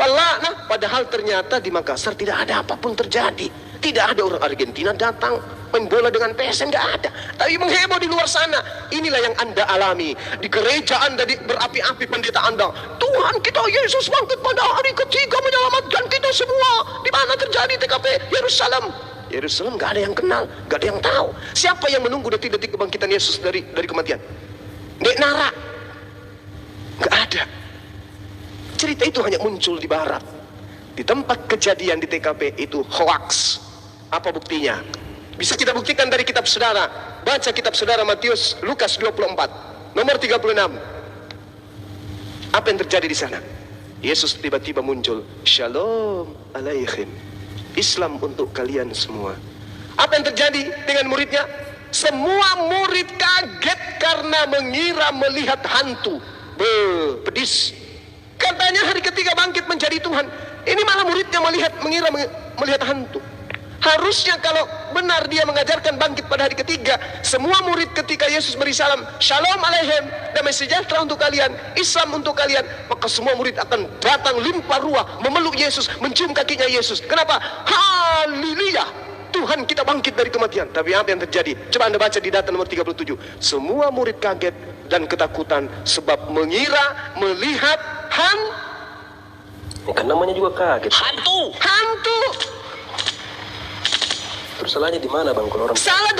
Palana. Padahal ternyata di Makassar tidak ada apapun terjadi. Tidak ada orang Argentina datang main bola dengan PSM, nggak ada. Tapi mengheboh di luar sana. Inilah yang Anda alami di gereja Anda, berapi-api pendeta Anda. Tuhan kita Yesus bangkit pada hari ketiga menyelamatkan kita semua. Di mana terjadi TKP? Yerusalem. Yerusalem nggak ada yang kenal, nggak ada yang tahu. Siapa yang menunggu detik-detik kebangkitan Yesus dari kematian? Nek Nara. Nggak ada. Cerita itu hanya muncul di barat. Di tempat kejadian di TKP itu hoax. Apa buktinya? Bisa kita buktikan dari kitab saudara. Baca kitab saudara Matius, Lukas 24, nomor 36. Apa yang terjadi di sana? Yesus tiba-tiba muncul. Shalom alaikum. Islam untuk kalian semua. Apa yang terjadi dengan muridnya? Semua murid kaget karena mengira melihat hantu. Pedis. Katanya hari ketiga bangkit menjadi Tuhan. Ini malah muridnya mengira melihat hantu. Harusnya kalau benar dia mengajarkan bangkit pada hari ketiga, semua murid ketika Yesus beri salam, Shalom alaikum, damai sejahtera untuk kalian, Islam untuk kalian, maka semua murid akan datang limpah ruah, memeluk Yesus, mencium kakinya Yesus. Kenapa? Haleluya, Tuhan kita bangkit dari kematian. Tapi apa yang terjadi? Coba Anda baca di data nomor 37. Semua murid kaget dan ketakutan sebab mengira melihat kan namanya juga kaget. Hantu. Terus salahnya di mana bang? Kalau orang salah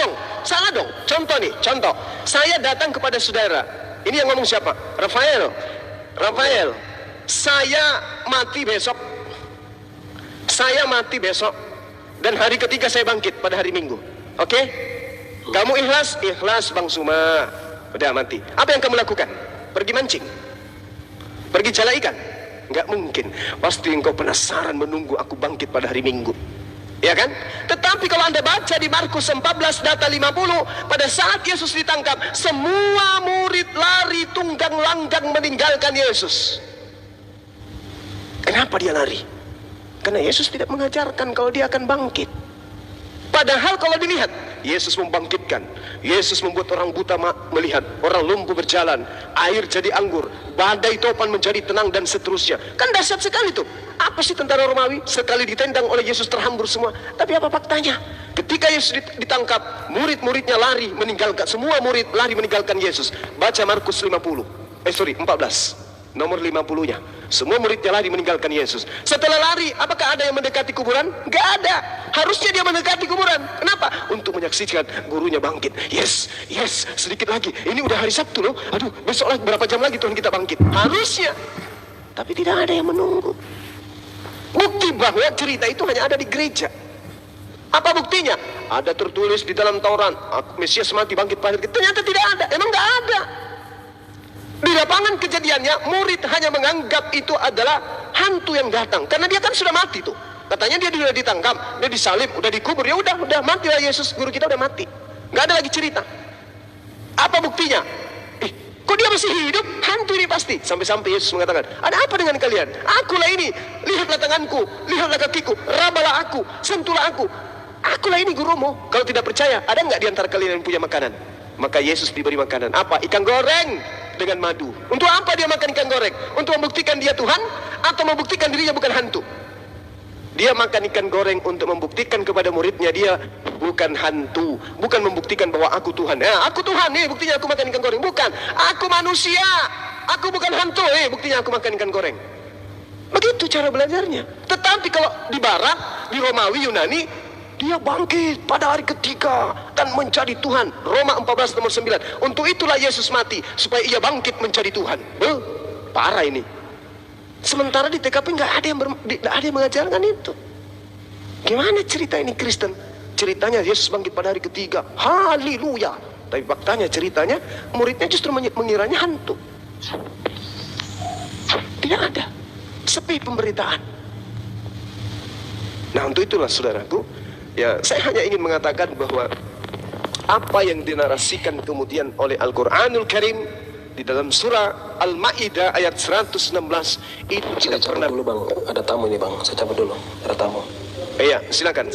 dong. Contoh nih, saya datang kepada saudara. Ini yang ngomong siapa? Rafael. Saya mati besok. Dan hari ketiga saya bangkit pada hari Minggu. Oke? Kamu ikhlas? Ikhlas Bang Suma. Udah mati. Apa yang kamu lakukan? Pergi mancing. Pergi jala ikan. Nggak mungkin. Pasti engkau penasaran menunggu aku bangkit pada hari Minggu. Ya kan? Tetapi kalau Anda baca di Markus 14 data 50, pada saat Yesus ditangkap, semua murid lari tunggang langgang meninggalkan Yesus. Kenapa dia lari? Karena Yesus tidak mengajarkan kalau dia akan bangkit. Padahal kalau dilihat, Yesus membangkitkan. Yesus membuat orang buta melihat, orang lumpuh berjalan, air jadi anggur, badai topan menjadi tenang dan seterusnya. Kan dahsyat sekali tuh. Apa sih tentara Romawi? Sekali ditendang oleh Yesus terhambur semua. Tapi apa faktanya? Ketika Yesus ditangkap, murid-muridnya lari meninggalkan, semua murid lari meninggalkan Yesus. Baca Markus 14. Nomor 50-nya. Semua muridnya lari meninggalkan Yesus. Setelah lari, apakah ada yang mendekati kuburan? Gak ada. Harusnya dia mendekati kuburan. Kenapa? Untuk menyaksikan gurunya bangkit. Yes, sedikit lagi. Ini udah hari Sabtu loh. Aduh, besok lagi berapa jam lagi Tuhan kita bangkit. Harusnya. Tapi tidak ada yang menunggu. Bukti bahwa cerita itu hanya ada di gereja. Apa buktinya? Ada tertulis di dalam Taurat, Mesias mati bangkit pada hari. Ternyata tidak ada. Emang gak ada. Di lapangan kejadiannya, murid hanya menganggap itu adalah hantu yang datang. Karena dia kan sudah mati tuh. Katanya dia sudah ditangkap, dia disalib, udah dikubur. Ya udah mati lah Yesus, guru kita udah mati. Gak ada lagi cerita. Apa buktinya? Kok dia masih hidup? Hantu ini pasti. Sampai-sampai Yesus mengatakan, ada apa dengan kalian? Akulah ini. Lihatlah tanganku, lihatlah kakiku, rabalah aku, sentuhlah aku. Akulah ini gurumu. Kalau tidak percaya, ada nggak di antara kalian yang punya makanan? Maka Yesus diberi makanan. Apa? Ikan goreng dengan madu. Untuk apa dia makan ikan goreng? Untuk membuktikan dia Tuhan? Atau membuktikan dirinya bukan hantu? Dia makan ikan goreng untuk membuktikan kepada muridnya dia bukan hantu, bukan membuktikan bahwa aku Tuhan. Aku Tuhan nih, buktinya aku makan ikan goreng. Bukan, aku manusia, aku bukan hantu. Buktinya aku makan ikan goreng. Begitu cara belajarnya. Tetapi kalau di Barat, di Romawi, Yunani, dia bangkit pada hari ketiga dan menjadi Tuhan. Roma 14 nomor 9. Untuk itulah Yesus mati, supaya ia bangkit menjadi Tuhan. Parah ini. Sementara di TKP nggak ada yang mengajarkan itu. Gimana cerita ini Kristen? Ceritanya Yesus bangkit pada hari ketiga. Haleluya. Tapi faktanya ceritanya muridnya justru mengiranya hantu. Tidak ada. Sepi pemberitaan. Nah untuk itulah saudaraku, ya saya hanya ingin mengatakan bahwa apa yang dinarasikan kemudian oleh Al-Quranul Karim di dalam surah Al-Ma'idah ayat 116 itu Saya tidak cabut pernah. dulu bang, ada tamu ini bang, saya cabut dulu, ada tamu. Iya, silakan.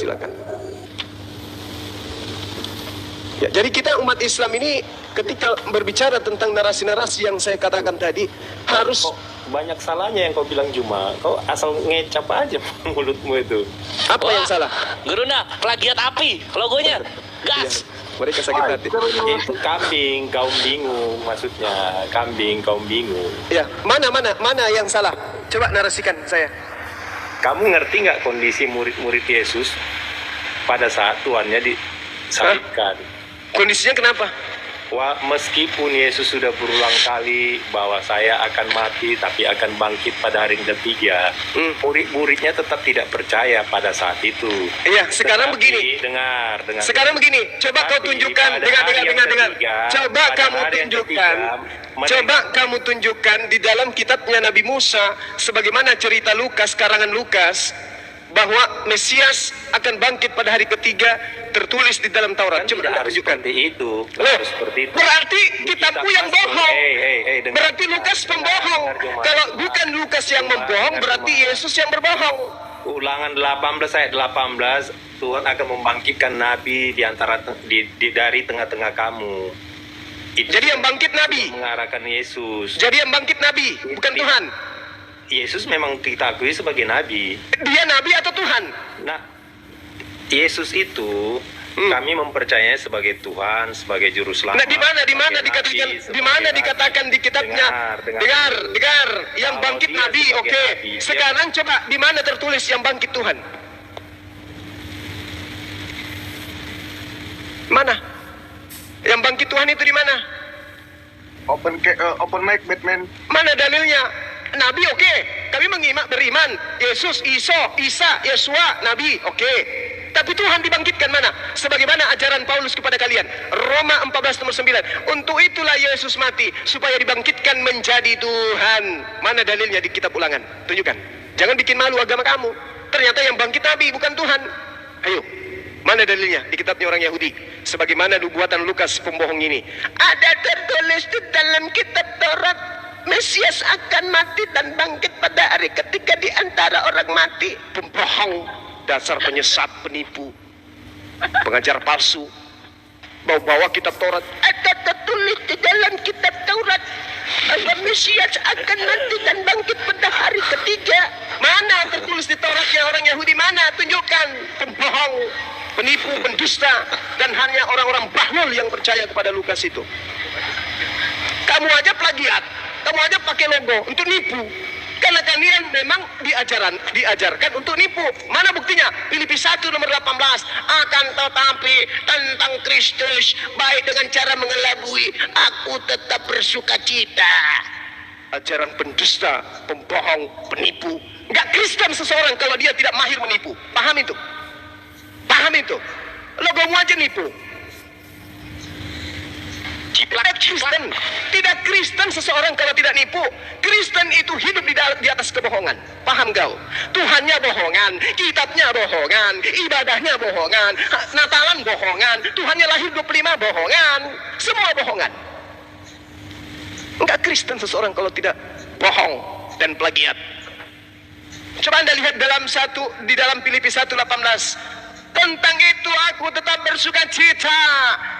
Ya, jadi kita umat Islam ini ketika berbicara tentang narasi-narasi yang saya katakan tadi harus Kok banyak salahnya yang kau bilang Juma. Kau asal ngecap aja mulutmu itu. apa yang salah? Guruna, plagiat api, logonya. Gas. Mereka sakit hati. Itu kambing, kaum bingung maksudnya. Kambing, kaum bingung. Ya, mana yang salah? Coba narasikan saya. Kamu ngerti nggak kondisi murid-murid Yesus pada saat Tuhannya disalibkan? Kondisinya kenapa? Wah, meskipun Yesus sudah berulang kali bahwa saya akan mati tapi akan bangkit pada hari ketiga, murid-muridnya tetap tidak percaya pada saat itu. Iya, sekarang Tetapi, begini. Dengar. Sekarang begini, coba kau tunjukkan, dengar. Coba kamu tunjukkan di dalam kitabnya Nabi Musa, sebagaimana cerita Lukas, karangan Lukas, bahwa Mesias akan bangkit pada hari ketiga, tertulis di dalam Taurat. Kan Coba tidak Anda harus tunjukkan. seperti itu. Loh, Harus seperti itu. berarti kitabku yang Pastor. bohong. Dengar. Berarti Lukas pembohong. Kalau bukan Lukas yang membohong, berarti Yesus yang berbohong. Ulangan 18 ayat 18, Tuhan akan membangkitkan nabi dari tengah-tengah kamu. Itu Jadi yang bangkit Nabi. mengarahkan Yesus. Jadi yang bangkit Nabi, bukan Tuhan. Yesus memang kita akui sebagai nabi. Dia Nabi atau Tuhan? Nah, Yesus itu kami mempercayainya sebagai Tuhan, sebagai juru selamat. Nah, di mana sebagai dikatakan nabi, di mana sebagai dikatakan di kitabnya? Dengar. Dengar. Yang Kalau bangkit dia Nabi, sebagai oke. nabi, dia- Sekarang coba di mana tertulis yang bangkit Tuhan? Mana? Yang bangkit Tuhan itu di mana? Open mic Batman. Mana dalilnya? Nabi oke. Kami beriman. Yesus, Isa, Yesua, Nabi oke. Tapi Tuhan dibangkitkan mana? Sebagaimana ajaran Paulus kepada kalian. Roma 14 nomor 9. Untuk itulah Yesus mati, supaya dibangkitkan menjadi Tuhan. Mana dalilnya di kitab Ulangan? Tunjukkan. Jangan bikin malu agama kamu. Ternyata yang bangkit Nabi bukan Tuhan. Ayo. Mana dalilnya di kitabnya orang Yahudi? Sebagaimana nubuatan Lukas pembohong ini. Ada tertulis di dalam kitab Taurat, Mesias akan mati dan bangkit pada hari ketiga di antara orang mati. Pembohong, dasar penyesat, penipu, pengajar palsu, bawa kitab Taurat. Ada tertulis di dalam kitab Taurat bahwa Mesias akan mati dan bangkit pada hari ketiga. Mana tertulis di Tauratnya orang Yahudi? Mana? Tunjukkan. Pembohong, penipu, pendusta, dan hanya orang-orang bahlul yang percaya kepada Lukas itu. Kamu aja plagiat, kamu aja pakai logo untuk nipu. Karena kalian memang diajarkan untuk nipu. Mana buktinya? Filipi 1 nomor 18. Akan tetapi tentang Kristus, baik dengan cara mengelabui, aku tetap bersuka cita. Ajaran pendusta, pembohong, penipu. Enggak Kristen seseorang kalau dia tidak mahir menipu. Paham itu? Paham itu? Logomu aja nipu. Tidak Kristen seseorang kalau tidak nipu. Kristen itu hidup di atas kebohongan. Paham kau? Tuhannya bohongan, kitabnya bohongan, ibadahnya bohongan, Natalan bohongan, Tuhannya lahir 25 bohongan, semua bohongan. Enggak Kristen seseorang kalau tidak bohong dan plagiat. Coba Anda lihat di dalam Filipi 1:18. Tentang itu aku tetap bersuka cita.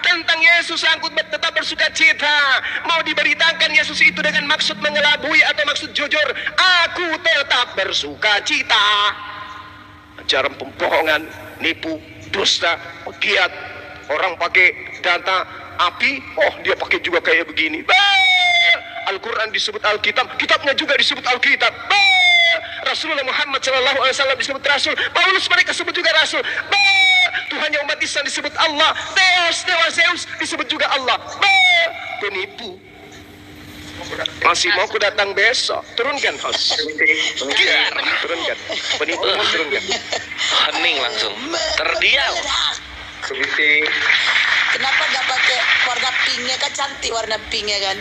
Tentang Yesus aku tetap bersuka cita. Mau diberitakan Yesus itu dengan maksud mengelabui atau maksud jujur, aku tetap bersuka cita. Ajaran pembohongan, nipu, dusta, pegiat. Orang pakai data api, oh dia pakai juga kayak begini. Al-Quran disebut Alkitab, kitabnya juga disebut Alkitab. Rasulullah Muhammad SAW disebut Rasul, Paulus mereka sebut juga Rasul. Tuhannya umat Islam disebut Allah, Zeus disebut juga Allah. Penipu. Masih mau ku datang besok? Turunkan host. Turunkan. Penipu mau turunkan. Hening langsung. Terdiam. Kenapa gak pakai warna pinknya kan, cantik warna pinknya kan?